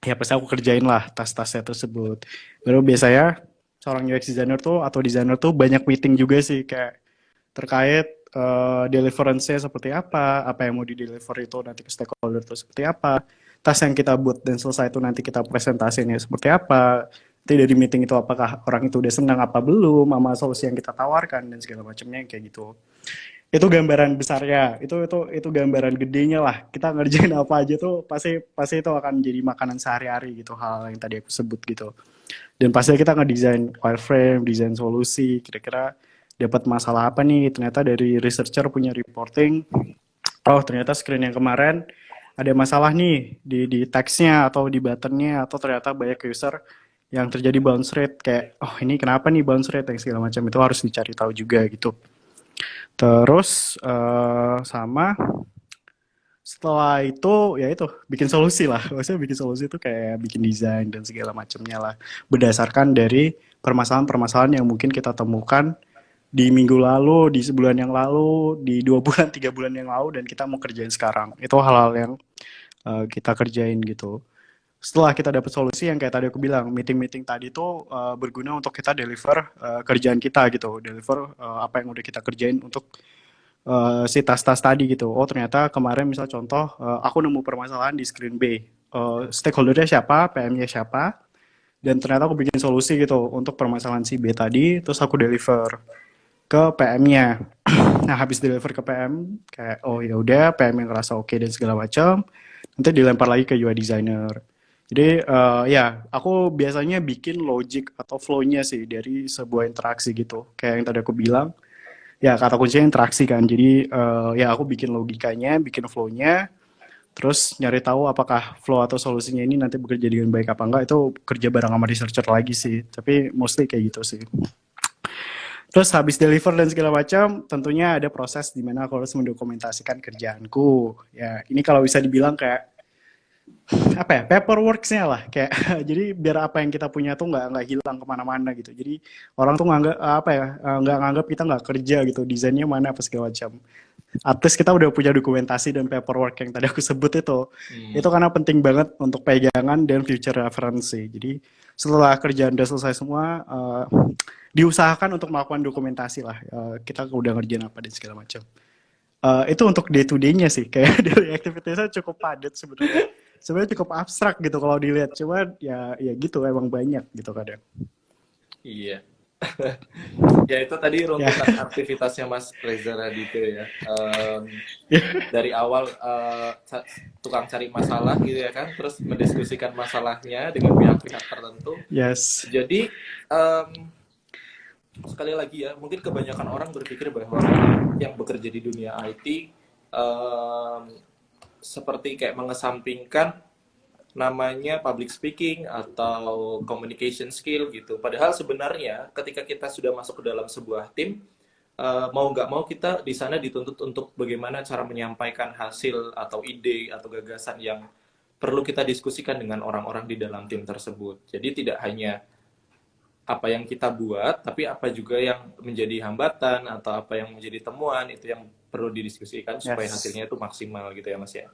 ya pasti aku kerjain lah tas-tasnya tersebut. Baru biasanya seorang UX designer tuh atau designer tuh banyak meeting juga sih kayak terkait deliverance-nya seperti apa yang mau di-deliver itu nanti ke stakeholder itu seperti apa, tas yang kita buat dan selesai itu nanti kita presentasinya seperti apa, nanti dari meeting itu apakah orang itu udah senang apa belum sama solusi yang kita tawarkan dan segala macamnya kayak gitu. Itu gambaran besarnya, itu gambaran gedenya lah. Kita ngerjain apa aja tuh pasti pasti itu akan jadi makanan sehari-hari gitu hal yang tadi aku sebut gitu. Dan pasti kita ngedesain wireframe, desain solusi, kira-kira dapat masalah apa nih? Ternyata dari researcher punya reporting, oh ternyata screen yang kemarin ada masalah nih di teksnya atau di buttonnya atau ternyata banyak user yang terjadi bounce rate kayak oh ini kenapa nih bounce rate yang segala macam itu harus dicari tahu juga gitu. Terus sama setelah itu ya itu bikin solusi lah. Maksudnya bikin solusi itu kayak bikin desain dan segala macamnya lah. Berdasarkan dari permasalahan-permasalahan yang mungkin kita temukan di minggu lalu, di sebulan yang lalu, di 2 bulan, 3 bulan yang lalu dan kita mau kerjain sekarang. Itu hal-hal yang kita kerjain gitu. setelah kita dapat solusi yang kayak tadi aku bilang, meeting-meeting tadi tuh berguna untuk kita deliver kerjaan kita gitu, deliver apa yang udah kita kerjain untuk si tas-tas tadi gitu. Oh ternyata kemarin misal contoh aku nemu permasalahan di screen B. Stakeholdernya siapa, PM-nya siapa, dan ternyata aku bikin solusi gitu untuk permasalahan si B tadi, terus aku deliver ke PM-nya. Nah habis deliver ke PM, kayak oh ya udah PM yang ngerasa oke dan segala macam, nanti dilempar lagi ke UI designer. Jadi ya aku biasanya bikin logic atau flow-nya sih dari sebuah interaksi gitu. Kayak yang tadi aku bilang, ya kata kuncinya interaksi kan. Jadi ya aku bikin logikanya, bikin flow-nya, terus nyari tahu apakah flow atau solusinya ini nanti bekerja dengan baik apa enggak, itu kerja bareng sama researcher lagi sih. Tapi mostly kayak gitu sih. Terus habis deliver dan segala macam, tentunya ada proses di mana aku harus mendokumentasikan kerjaanku. Ya, ini kalau bisa dibilang kayak apa ya, paperwork-nya lah kayak jadi biar apa yang kita punya tuh nggak hilang kemana-mana gitu. Jadi orang tuh nganggap apa ya, nggak nganggap kita nggak kerja gitu, desainnya mana apa segala macam. At least kita udah punya dokumentasi dan paperwork yang tadi aku sebut itu karena penting banget untuk pegangan dan future reference sih. Jadi setelah kerjaan udah selesai semua, diusahakan untuk melakukan dokumentasi lah. Kita udah ngerjain apa dan segala macam. Itu untuk day to day-nya sih, kayak daily activity-nya cukup padat sebenarnya. Sebenarnya cukup abstrak gitu kalau dilihat, cuma ya gitu emang banyak gitu kadang. Iya. Ya itu tadi Ya, runtutan aktivitasnya Mas Reza Radityo ya. Dari awal tukang cari masalah gitu ya kan, terus mendiskusikan masalahnya dengan pihak-pihak tertentu. yes, Jadi sekali lagi ya, mungkin kebanyakan orang berpikir bahwa orang yang bekerja di dunia IT seperti kayak mengesampingkan namanya public speaking atau communication skill gitu. Padahal sebenarnya ketika kita sudah masuk ke dalam sebuah tim, mau nggak mau kita di sana dituntut untuk bagaimana cara menyampaikan hasil atau ide atau gagasan yang perlu kita diskusikan dengan orang-orang di dalam tim tersebut. Jadi tidak hanya apa yang kita buat, tapi apa juga yang menjadi hambatan atau apa yang menjadi temuan itu yang perlu didiskusikan supaya yes, hasilnya itu maksimal gitu ya Mas ya.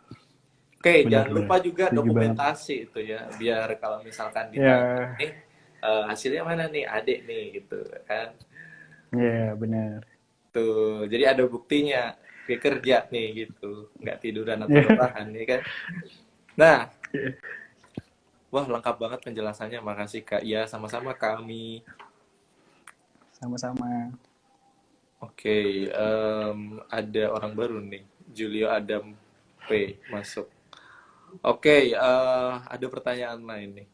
Oke, jangan benar-benar. lupa juga Setuju banget. dokumentasi itu ya, biar kalau misalkan ditanya, Ya, nih hasilnya mana nih, adik nih gitu kan. ya benar. Tuh, jadi ada buktinya, kayak kerja nih gitu, nggak tiduran atau Ya, rebahan nih kan. Nah, wah lengkap banget penjelasannya, makasih Kak. Ya, sama-sama kami. sama-sama. Oke, ada orang baru nih, Julio Adam P masuk. Oke, ada pertanyaan lain nih.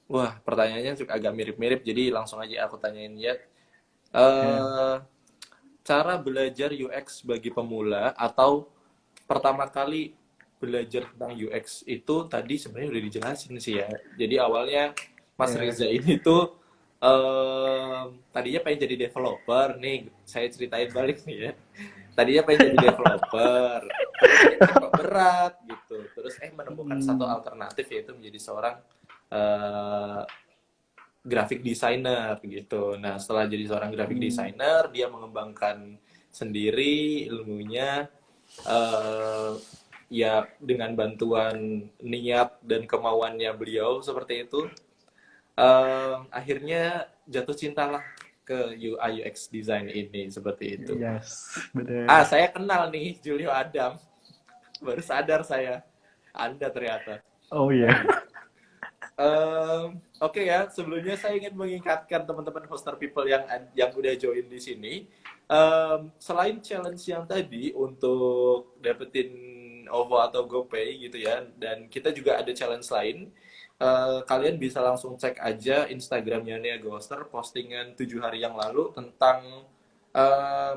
Wah, pertanyaannya juga agak mirip-mirip, jadi langsung aja aku tanyain ya. Ya, Eh, Cara belajar UX bagi pemula atau pertama kali belajar tentang UX itu tadi sebenarnya udah dijelasin sih ya. Jadi awalnya Mas ya, Reza ini tuh tadinya pengen jadi developer nih. Saya ceritain balik nih ya. Tadinya pengen jadi developer, tapi kayaknya kok berat gitu. Terus menemukan satu hmm, alternatif yaitu menjadi seorang eh, graphic designer gitu. Nah, setelah jadi seorang graphic hmm, designer, dia mengembangkan sendiri ilmunya eh, ya dengan bantuan niat dan kemauannya beliau seperti itu. Akhirnya jatuh cintalah ke UI UX design ini seperti itu. yes, benar. Saya kenal nih Julio Adam. Baru sadar saya. Anda ternyata. Oh iya, Oke ya, sebelumnya saya ingin mengingatkan teman-teman hoster people yang udah join di sini, selain challenge yang tadi untuk dapetin OVO atau GoPay gitu ya, dan kita juga ada challenge lain. Kalian bisa langsung cek aja Instagramnya Niaga Hoster, postingan 7 hari yang lalu tentang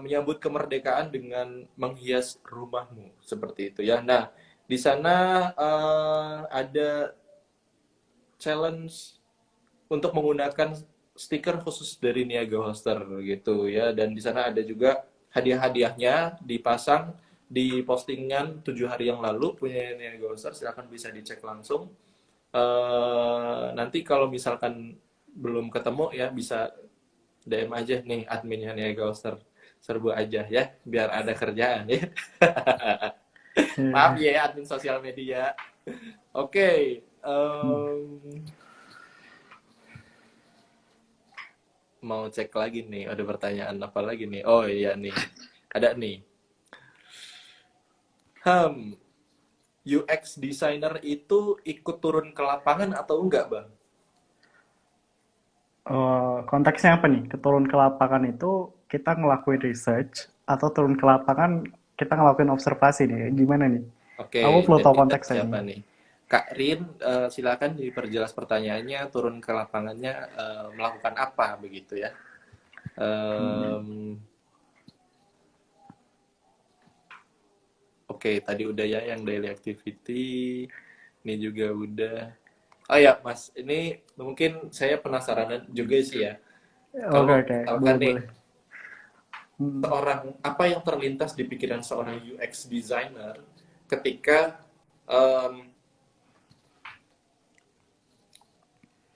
menyambut kemerdekaan dengan menghias rumahmu seperti itu ya. Nah, di sana ada challenge untuk menggunakan stiker khusus dari Niaga Hoster gitu ya, dan di sana ada juga hadiah-hadiahnya dipasang di postingan 7 hari yang lalu punya Niaga Hoster, silahkan bisa dicek langsung. Nanti kalau misalkan belum ketemu ya bisa DM aja nih adminnya Niaga Hoster, serbu aja ya biar ada kerjaan ya. Maaf ya, ya admin sosial media. Oke, Hmm. mau cek lagi nih, ada pertanyaan apa lagi nih? Oh iya nih, ada nih. Hmm, UX designer itu ikut turun ke lapangan atau enggak, Bang? Konteksnya apa nih? Turun ke lapangan itu kita ngelakuin research atau turun ke lapangan kita ngelakuin observasi nih? Gimana nih? Oke, Aku perlu tahu jadi dari konteksnya siapa nih. nih? Kak Rin, silakan diperjelas pertanyaannya, turun ke lapangannya melakukan apa begitu ya? Hmm. Em, oke, tadi udah ya yang daily activity, ini juga udah. Oh ya, Mas, ini mungkin saya penasaran juga sih ya. Oke, Kalau oke, misalkan boleh, nih, boleh. Hmm. seorang apa yang terlintas di pikiran seorang UX designer ketika em,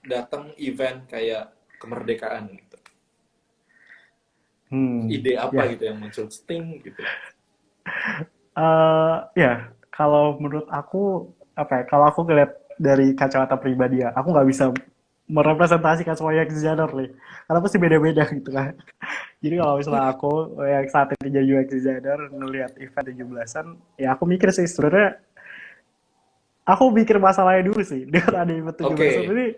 datang event kayak kemerdekaan gitu. Hmm. Ide apa Ya. gitu yang muncul sting gitu. Ya, kalau menurut aku apa ya? Kalau aku ngeliat dari kacamata pribadi ya, aku nggak bisa merepresentasikan semua UX designer nih, karena pasti beda-beda gitu kan. Jadi kalau misalnya aku yang saat ini jadi UX designer ngelihat event 17-an, ya aku mikir sih sebenarnya aku mikir masalahnya dulu sih dengan ada event 17-an Oke, ini.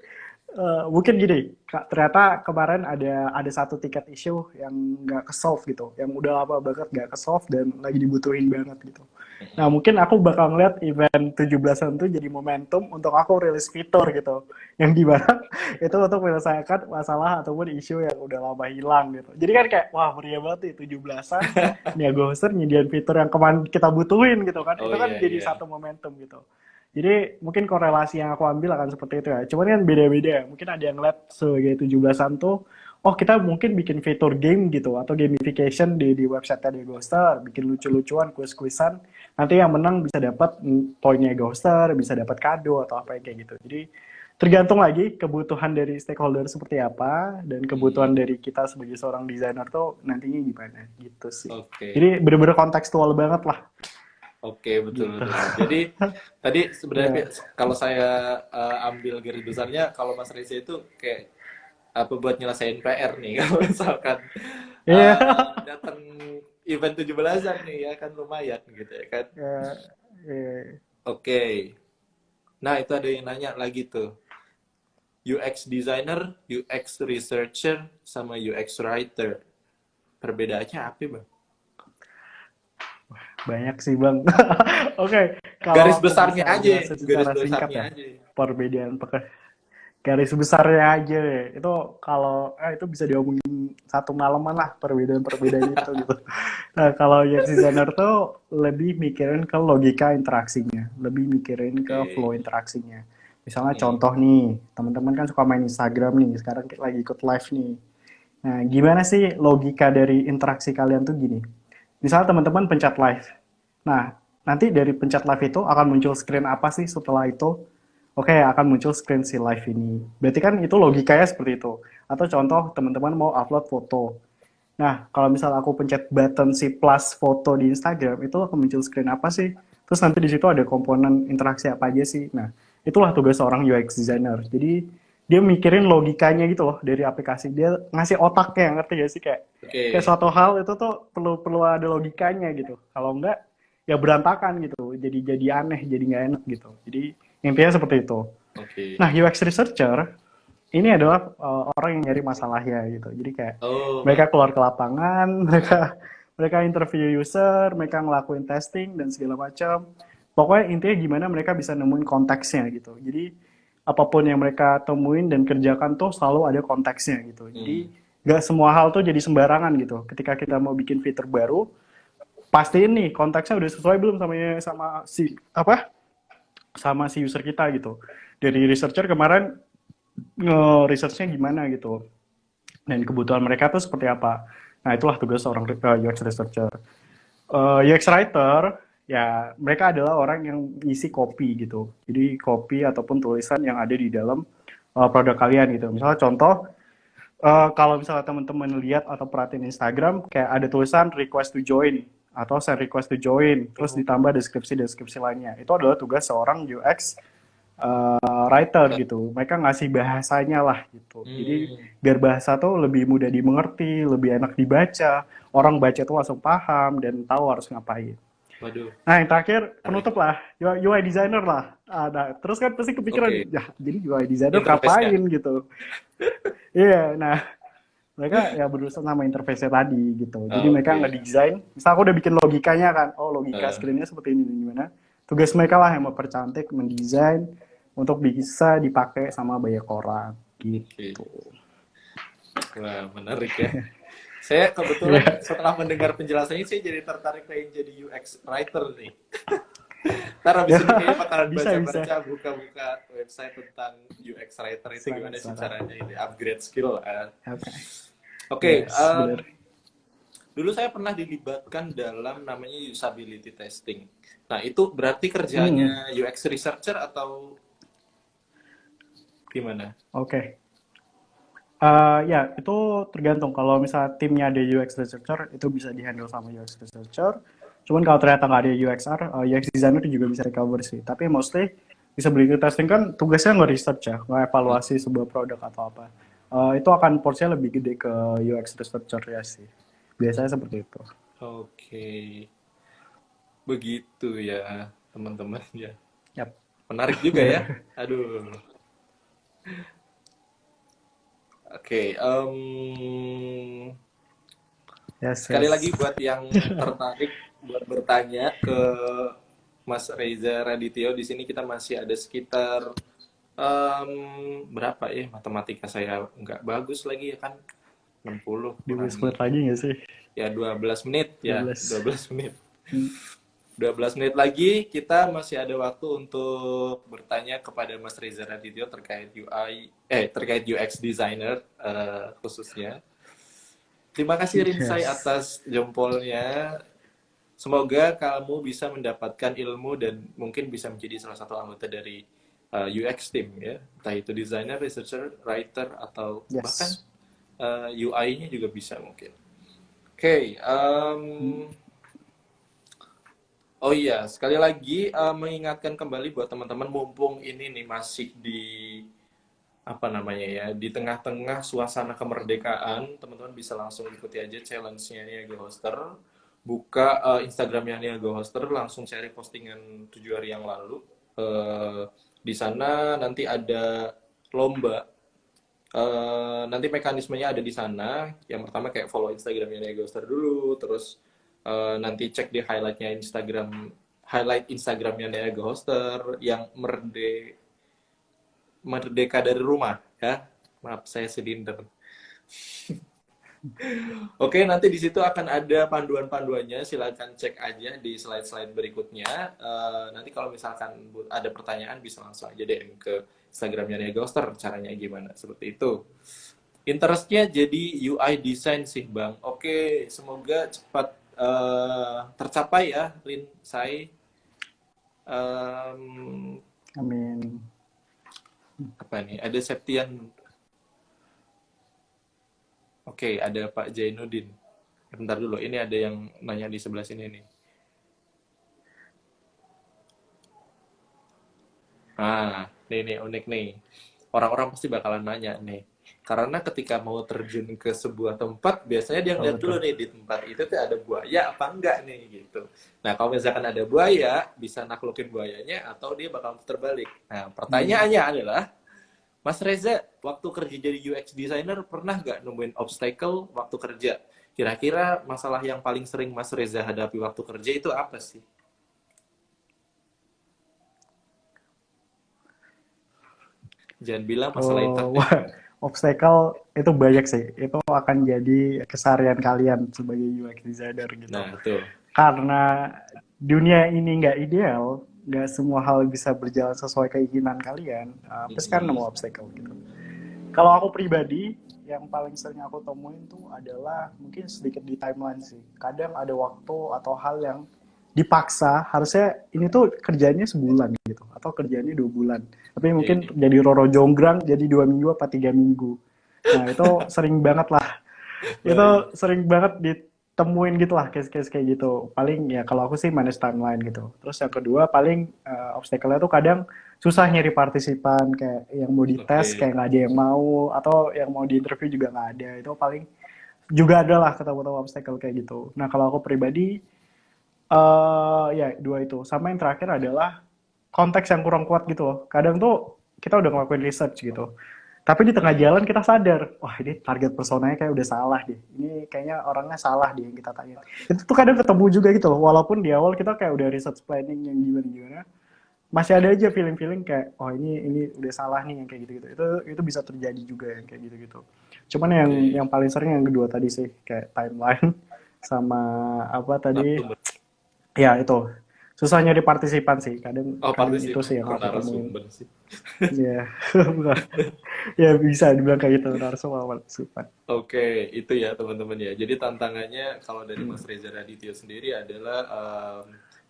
Mungkin gini, Kak, ternyata kemarin ada satu tiket issue yang nggak ke-solve gitu, yang udah lama banget nggak ke-solve dan lagi dibutuhin banget gitu. Nah, mm-mm. mungkin aku bakal ngeliat event 17-an tuh jadi momentum untuk aku rilis fitur gitu, yang di mana itu untuk menyelesaikan masalah ataupun isu yang udah lama hilang gitu. Jadi kan kayak, wah meriah banget nih 17-an, nih Agoster nyediain fitur yang kemarin kita butuhin gitu kan, Oh itu kan iya jadi iya. satu momentum gitu. Jadi mungkin korelasi yang aku ambil akan seperti itu ya. Cuman kan beda-beda. Mungkin ada yang lihat sebagai 17-an tuh, oh kita mungkin bikin fitur game gitu, atau gamification di website di Ghoster, bikin lucu-lucuan, kuis-kuisan. Nanti yang menang bisa dapat poinnya Ghoster, bisa dapat kado atau apa yang kayak gitu. Jadi tergantung lagi kebutuhan dari stakeholder seperti apa, dan Hmm, kebutuhan dari kita sebagai seorang desainer tuh nantinya gimana gitu sih. oke. Jadi bener-bener kontekstual banget lah Oke, betul gitu. betul betul. Jadi tadi sebenarnya Ya. kalau saya ambil garis besarnya kalau Mas Reza itu kayak apa buat nyelesain PR nih kalau misalkan Iya. datang event 17-an nih ya kan lumayan gitu ya kan. Ya, eh, Oke. Nah, itu ada yang nanya lagi tuh. UX designer, UX researcher sama UX writer. Perbedaannya apa, Bang? banyak sih Bang. Oke, kalau Garis aku besarnya bisa aja, jelasin garis secara singkat besarnya ya, aja. perbedaan garis besarnya aja ya. Itu kalau itu bisa diomongin satu malaman lah perbedaan-perbedaan itu gitu. Nah, kalau UX designer tuh lebih mikirin ke logika interaksinya, lebih mikirin ke Oke. flow interaksinya. Misalnya Mm-mm. contoh nih, teman-teman kan suka main Instagram nih, sekarang lagi ikut live nih. Nah, gimana sih logika dari interaksi kalian tuh gini? Misalnya teman-teman pencet live. Nah, nanti dari pencet live itu akan muncul screen apa sih setelah itu? Oke, akan muncul screen si live ini. Berarti kan itu logikanya seperti itu. Atau contoh teman-teman mau upload foto. Nah, kalau misalnya aku pencet button si plus foto di Instagram, itu akan muncul screen apa sih? Terus nanti di situ ada komponen interaksi apa aja sih? Nah, itulah tugas seorang UX designer. Jadi dia mikirin logikanya gitu loh dari aplikasi. Dia ngasih otaknya, ngerti gak sih kayak Oke. suatu hal itu tuh perlu perlu ada logikanya gitu. Kalau enggak ya berantakan gitu. Jadi aneh, jadi nggak enak gitu. Jadi intinya seperti itu. Oke. Nah, UX researcher ini adalah orang yang nyari masalahnya gitu. Jadi kayak Oh, mereka baik. keluar ke lapangan, mereka mereka interview user, mereka ngelakuin testing dan segala macam. Pokoknya intinya gimana mereka bisa nemuin konteksnya gitu. Jadi apapun yang mereka temuin dan kerjakan tuh selalu ada konteksnya gitu. Hmm. Jadi nggak semua hal tuh jadi sembarangan gitu. Ketika kita mau bikin fitur baru, pastiin nih konteksnya udah sesuai belum sama si apa sama si user kita gitu. Dari researcher kemarin nge-researchnya gimana gitu dan kebutuhan mereka tuh seperti apa. Nah, itulah tugas seorang UX researcher. UX writer ya mereka adalah orang yang ngisi copy gitu. Jadi copy ataupun tulisan yang ada di dalam produk kalian gitu. Misalnya contoh kalau misalnya teman-teman lihat atau perhatiin Instagram kayak ada tulisan request to join atau send request to join terus Oh, ditambah deskripsi-deskripsi lainnya. Itu adalah tugas seorang UX writer gitu. Mereka ngasih bahasanya lah gitu. Jadi Hmm, biar bahasa tuh lebih mudah dimengerti, lebih enak dibaca. Orang baca tuh langsung paham dan tahu harus ngapain. waduh, Nah, yang terakhir menarik. penutup lah, UI designer lah. Nah, terus kan pasti kepikiran, Oke, ya jadi UI designer interface-nya. ngapain gitu. Iya, nah mereka ya berurusan sama interface-nya tadi gitu. Jadi mereka Oke. ngedesain, misal aku udah bikin logikanya kan, oh logika Eh, screen-nya seperti ini gimana. Tugas mereka lah yang mempercantik, mendesain untuk bisa dipakai sama banyak orang oke. gitu. Wah, menarik ya. Saya kebetulan Iya, setelah mendengar penjelasannya, saya jadi tertarik pengen jadi UX writer nih. Ntar ya habis ini kayaknya bakalan bisa bisa. baca-baca, buka-buka website tentang UX writer itu Sangat gimana sih sangat. caranya ini upgrade skill. Oke, Oke, yes benar. dulu saya pernah dilibatkan dalam namanya usability testing. Nah, itu berarti Hmm, kerjanya UX researcher atau gimana? oke. Ya, itu tergantung. Kalau misalnya timnya ada UX researcher, itu bisa dihandle sama UX researcher. Cuman kalau ternyata nggak ada UXR, UX designer juga bisa recover sih. Tapi mostly usability testing kan tugasnya nggak research ya, nggak Hmm, evaluasi sebuah produk atau apa. Itu akan porsinya lebih gede ke UX researcher ya sih. Biasanya seperti itu. Oke, begitu ya teman-teman ya. Yap. Menarik juga ya. Aduh. Oke, Yes, sekali lagi yes. buat yang tertarik buat bertanya ke Mas Reza Radityo, di sini kita masih ada sekitar berapa ya, matematika saya nggak bagus lagi ya kan, 60 Di kurangi split lagi nggak sih? ya 12 menit ya, 12. 12 menit. Hmm, 12 menit lagi kita masih ada waktu untuk bertanya kepada Mas Reza Radityo terkait terkait UX designer khususnya. Terima kasih Rinsai yes. atas jempolnya. Semoga kamu bisa mendapatkan ilmu dan mungkin bisa menjadi salah satu anggota dari UX team ya, entah itu designer, researcher, writer atau bahkan Yes. UI-nya juga bisa mungkin. Oke, Hmm, oh iya, sekali lagi mengingatkan kembali buat teman-teman mumpung ini nih masih di apa namanya ya, di tengah-tengah suasana kemerdekaan, teman-teman bisa langsung ikuti aja challenge-nya Niaga Hoster. Buka Instagramnya Niaga Hoster, langsung cari postingan 7 hari yang lalu. Eh, di sana nanti ada lomba. Nanti mekanismenya ada di sana. Yang pertama kayak follow Instagramnya Niaga Hoster dulu, terus nanti cek di highlight Instagramnya Niaga Hoster yang merdeka dari rumah ya. Maaf saya silinder. Oke, nanti di situ akan ada panduan-panduannya. Silakan cek aja di slide-slide berikutnya. Nanti kalau misalkan ada pertanyaan bisa langsung aja DM ke Instagramnya Nia Ghoster. Caranya gimana? Seperti itu. Interestnya jadi UI design sih, Bang. Oke, semoga cepat tercapai ya, Lin, Sai. Em, amin. apa nih? Ada Septian. Oke, ada Pak Jainuddin. Bentar dulu, ini ada yang nanya di sebelah sini nih. Nih unik nih. Orang-orang pasti bakalan nanya nih. Karena ketika mau terjun ke sebuah tempat, biasanya dia Oh ngeliat dulu betul. nih di tempat itu tuh ada buaya apa enggak nih gitu. Nah, kalau misalkan ada buaya, bisa naklukin buayanya atau dia bakal terbalik. Nah, Hmm. pertanyaannya adalah, Mas Reza, waktu kerja jadi UX designer pernah nggak nemuin obstacle waktu kerja? Kira-kira masalah yang paling sering Mas Reza hadapi waktu kerja itu apa sih? Jangan bilang masalah Oh, internet. wah, obstacle itu banyak sih. Itu akan jadi keseharian kalian sebagai UX designer gitu. Nah, tuh. Karena dunia ini nggak ideal, nggak semua hal bisa berjalan sesuai keinginan kalian. Pasti kan nemu Mm-mm. obstacle gitu. Kalau aku pribadi, yang paling sering aku temuin tuh adalah mungkin sedikit di timeline sih. Kadang ada waktu atau hal yang dipaksa, harusnya ini tuh kerjanya sebulan gitu, atau kerjanya 2 bulan. Tapi mungkin Oke. jadi Roro Jonggrang jadi 2 minggu apa 3 minggu. Nah itu sering banget lah. Baik. Itu sering banget ditemuin gitu lah case-case kayak gitu. Paling ya kalau aku sih manage timeline gitu. Terus yang kedua paling obstacle-nya tuh kadang susah nyari partisipan, kayak yang mau dites Oke. kayak nggak ada yang mau, atau yang mau diinterview juga nggak ada. Itu paling juga ada lah ketemu-ketemu obstacle kayak gitu. Nah kalau aku pribadi, ya dua itu. Sama yang terakhir adalah konteks yang kurang kuat gitu loh. Kadang tuh kita udah ngelakuin research gitu. Tapi di tengah Hmm. jalan kita sadar, wah ini target personanya kayak udah salah deh. Ini kayaknya orangnya salah deh yang kita tanya. Itu tuh kadang ketemu juga gitu loh. Walaupun di awal kita kayak udah research planning yang gimana-gimana, masih ada aja feeling-feeling kayak, oh ini udah salah nih yang kayak gitu-gitu. Itu bisa terjadi juga yang kayak gitu-gitu. Cuman Oke. yang paling sering yang kedua tadi sih, kayak timeline sama apa tadi, Narasumber. ya itu susah nyari partisipan sih. Kadang Oh, kadang itu sih partisipan. yang Kok aku temuin. narasumber sih? Ya, bukan. Ya bisa dibilang kayak gitu, narasumber partisipan. Oke, itu ya teman-teman ya. Jadi tantangannya kalau dari Hmm. Mas Reza Radityo sendiri adalah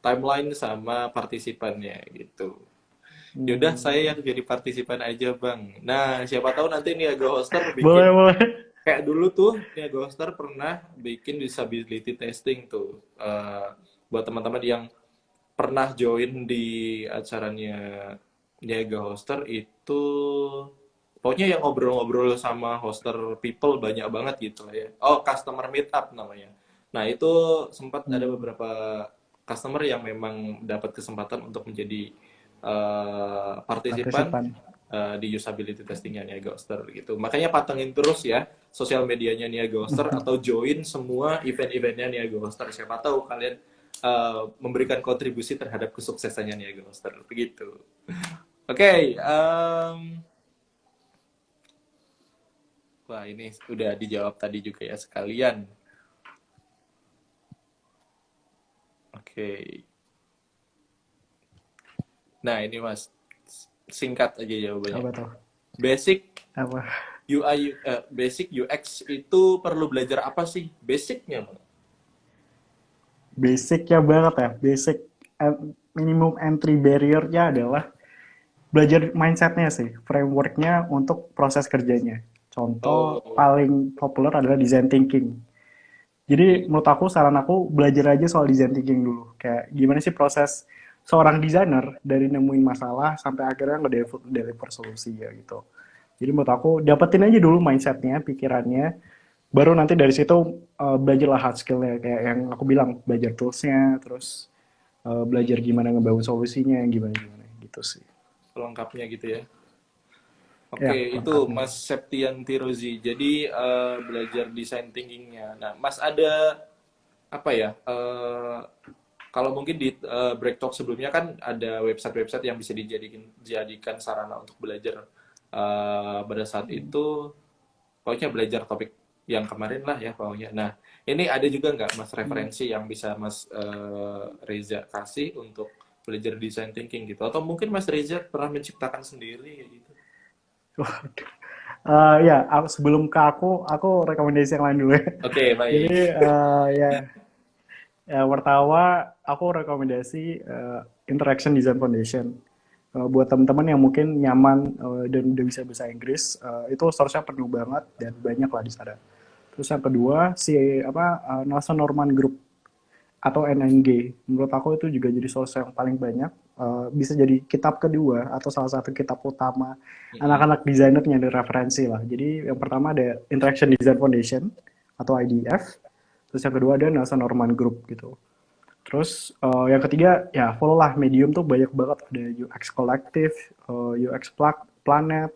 timeline sama partisipannya gitu. Yaudah, saya Hmm. yang jadi partisipan aja, Bang. Nah, siapa tahu nanti Niaga Hoster bikin Boleh, boleh. kayak dulu tuh Niaga Hoster pernah bikin disability testing tuh. Buat teman-teman yang pernah join di acaranya Niaga Hoster itu pokoknya yang ngobrol-ngobrol sama hoster people banyak banget gitu lah ya. Oh, customer meetup namanya. Nah, itu sempat ada Hmm. beberapa customer yang memang dapat kesempatan untuk menjadi partisipan Partisipan. di usability testingnya Niaga Hoster gitu. Makanya patengin terus ya sosial medianya Niaga Hoster atau join semua event-eventnya Niaga Hoster. Siapa tahu kalian memberikan kontribusi terhadap kesuksesannya Niaga Hoster. Begitu. Oke, wah ini udah dijawab tadi juga ya sekalian. Oke, nah ini Mas singkat aja jawabannya. Apa tuh? Basic Apa? UI, basic UX itu perlu belajar apa sih? Basicnya, Bang. Basicnya banget ya. Basic minimum entry barrier-nya adalah belajar mindsetnya sih, frameworknya untuk proses kerjanya. Contoh Oh, paling populer adalah design thinking. Jadi oke. menurut aku, saran aku belajar aja soal design thinking dulu. Kayak gimana sih proses seorang desainer dari nemuin masalah sampai akhirnya nge-deliver solusi ya gitu. Jadi menurut aku dapetin aja dulu mindsetnya, pikirannya, baru nanti dari situ belajarlah hard skillnya kayak yang aku bilang, belajar toolsnya, terus belajar Hmm, gimana ngebangun solusinya, gimana gimana gitu sih. pelengkapnya gitu ya. Ya, Oke, itu lengkapnya. Mas Septian Tirozi. Jadi belajar design thinkingnya. Nah, Mas ada apa ya? Kalau mungkin di Break Talk sebelumnya kan ada website-website yang bisa dijadikan sarana untuk belajar pada saat itu. Pokoknya belajar topik yang kemarin lah ya pokoknya. Nah, ini ada juga nggak Mas Hmm. referensi yang bisa Mas Reza kasih untuk belajar design thinking gitu? Atau mungkin Mas Reza pernah menciptakan sendiri kayak gitu? Ya, sebelum ke aku rekomendasi yang lain dulu ya. Oke, Jadi baik. ya, ya, pertama aku rekomendasi Interaction Design Foundation. Buat teman-teman yang mungkin nyaman dan udah bisa bahasa Inggris, itu source-nya penuh banget dan banyak lah di sana. Terus yang kedua si apa Nelson Norman Group atau NNG. Menurut aku itu juga jadi source yang paling banyak. Bisa jadi kitab kedua atau salah satu kitab utama Mm-mm. anak-anak desainer yang ada referensi lah. Jadi yang pertama ada Interaction Design Foundation atau IDF. Terus yang kedua ada Nelson Norman Group gitu. Terus yang ketiga ya follow lah Medium tuh banyak banget, ada UX Collective, UX Planet,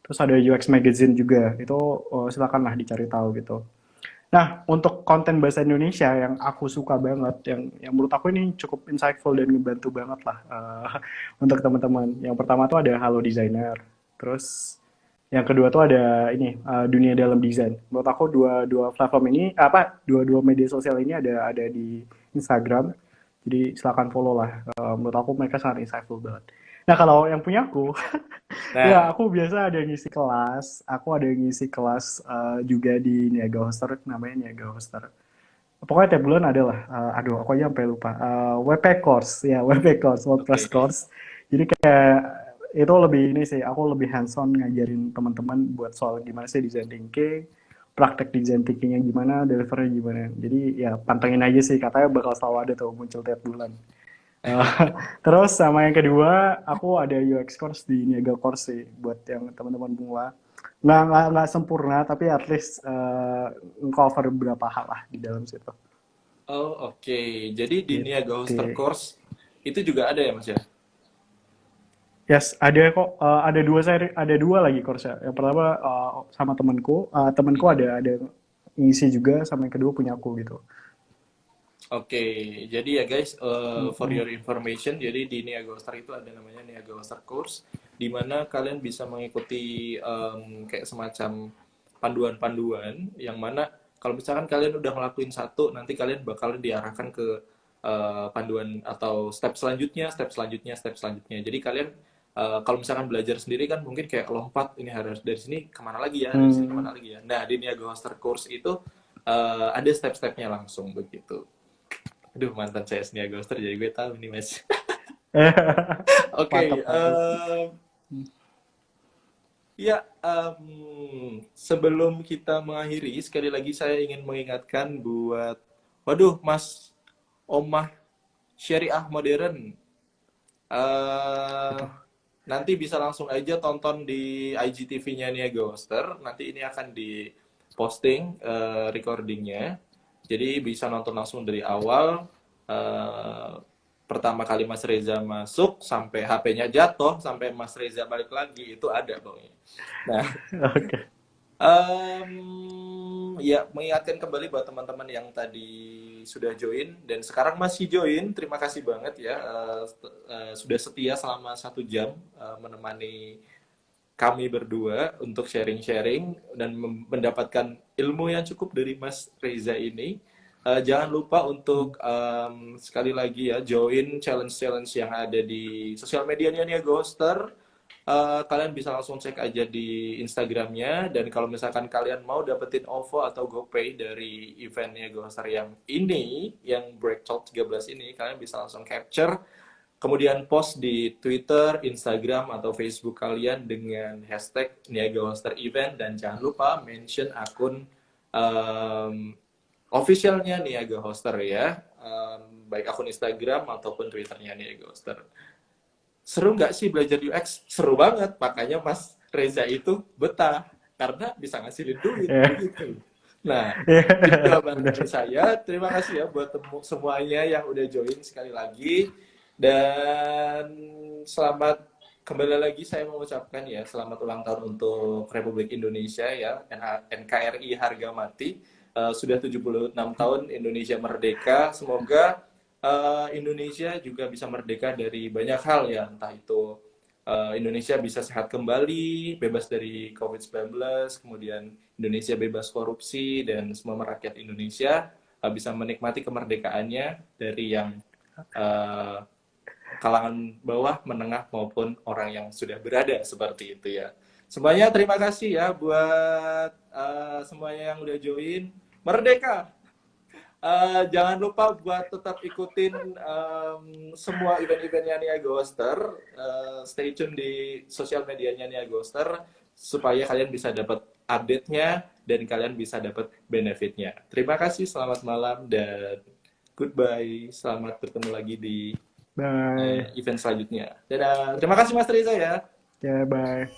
terus ada UX Magazine juga. Itu silakan lah dicari tahu gitu. Nah, untuk konten bahasa Indonesia yang aku suka banget, yang menurut aku ini cukup insightful dan ngebantu banget lah untuk teman-teman. Yang pertama tuh ada Halo Designer, terus yang kedua tuh ada ini Dunia Dalam Desain. Menurut aku dua dua platform ini dua media sosial ini ada di Instagram. Jadi silakan follow lah. Menurut aku mereka sangat insightful banget. Nah kalau yang punya aku, ya, Nah, aku biasa ada ngisi kelas. Aku ada ngisi kelas juga di Niaga Hoster, namanya Niaga Hoster. Pokoknya tiap bulan ada lah. Aduh, aku aja sampai lupa. WP Course, ya WP Course, WordPress oke. Course. Jadi kayak itu lebih ini sih, aku lebih hands-on ngajarin teman-teman buat soal gimana sih design thinking, praktek design thinkingnya gimana, delivery gimana. Jadi ya pantengin aja sih, katanya bakal selalu ada tuh muncul tiap bulan. Eh, terus sama yang kedua, aku ada UX course di Niaga Course sih buat yang teman-teman pemula. Nggak sempurna, tapi at least cover beberapa hal lah di dalam situ. Oh, oke. Jadi di Niaga Gitu. Hoster Course itu juga ada ya, Mas ya? Yes, ada kok. Ada dua lagi course ya. Yang pertama sama temanku Mm-mm. ada ngisi juga, sama yang kedua punya aku gitu. Oke, jadi ya guys, for Mm-mm. your information, jadi di Niaga Hoster itu ada namanya Niaga Hoster Course, di mana kalian bisa mengikuti kayak semacam panduan-panduan, yang mana kalau misalkan kalian udah ngelakuin satu, nanti kalian bakalan diarahkan ke panduan atau step selanjutnya, step selanjutnya. Jadi kalian kalau misalkan belajar sendiri kan mungkin kayak lompat, ini harus dari sini kemana lagi ya, dari sini Hmm. kemana lagi ya. Nah, di Niaga Hoster Course itu ada step-stepnya langsung begitu. Aduh, mantan CS Nia Ghoster, jadi gue tahu nih, Mas. Oke, Mantap, mantap. ya, sebelum kita mengakhiri, sekali lagi saya ingin mengingatkan buat, waduh, Mas Omah Syariah Modern, eh Gitu. nanti bisa langsung aja tonton di IGTV-nya Nia Ghoster. Nanti ini akan di posting recordingnya. Jadi bisa nonton langsung dari awal. eh, Pertama kali Mas Reza masuk sampai HP-nya jatuh, sampai Mas Reza balik lagi itu ada pokoknya. Nah, Oke. ya mengingatkan kembali buat teman-teman yang tadi sudah join dan sekarang masih join, terima kasih banget ya sudah setia selama 1 jam menemani kami berdua untuk sharing-sharing dan mendapatkan ilmu yang cukup dari Mas Reza ini. Jangan lupa untuk sekali lagi ya join challenge-challenge yang ada di sosial medianya Nia Ghoster. Kalian bisa langsung cek aja di Instagramnya dan kalau misalkan kalian mau dapetin OVO atau GoPay dari eventnya Ghoster yang ini, yang Break Talk 13 ini, kalian bisa langsung capture kemudian post di Twitter, Instagram, atau Facebook kalian dengan hashtag Niaga Hoster Event dan jangan lupa mention akun um, officialnya Niaga Hoster ya, baik akun Instagram ataupun Twitternya Niaga Hoster. Seru nggak sih belajar UX? Seru banget, makanya Mas Reza itu betah karena bisa ngasilin duit Ya. begitu. Nah, itu Ya, jawaban dari benar. saya. Terima kasih ya buat semuanya yang udah join sekali lagi. Dan selamat kembali lagi saya mengucapkan ya selamat ulang tahun untuk Republik Indonesia ya NKRI harga mati. Sudah 76 tahun Indonesia merdeka. Semoga Indonesia juga bisa merdeka dari banyak hal ya, entah itu Indonesia bisa sehat kembali, bebas dari COVID-19, kemudian Indonesia bebas korupsi, dan semua rakyat Indonesia bisa menikmati kemerdekaannya dari yang uh, kalangan bawah, menengah, maupun orang yang sudah berada seperti itu ya. Semuanya terima kasih ya buat semuanya yang udah join. Merdeka! Jangan lupa buat tetap ikutin semua event-eventnya Nia Ghoster. Stay tune di sosial medianya Nia Ghoster supaya kalian bisa dapat update-nya dan kalian bisa dapat benefit-nya. Terima kasih, selamat malam dan goodbye. Selamat bertemu lagi di Bye. event selanjutnya. Dadah. Terima kasih Mas Riza ya. Ya, bye.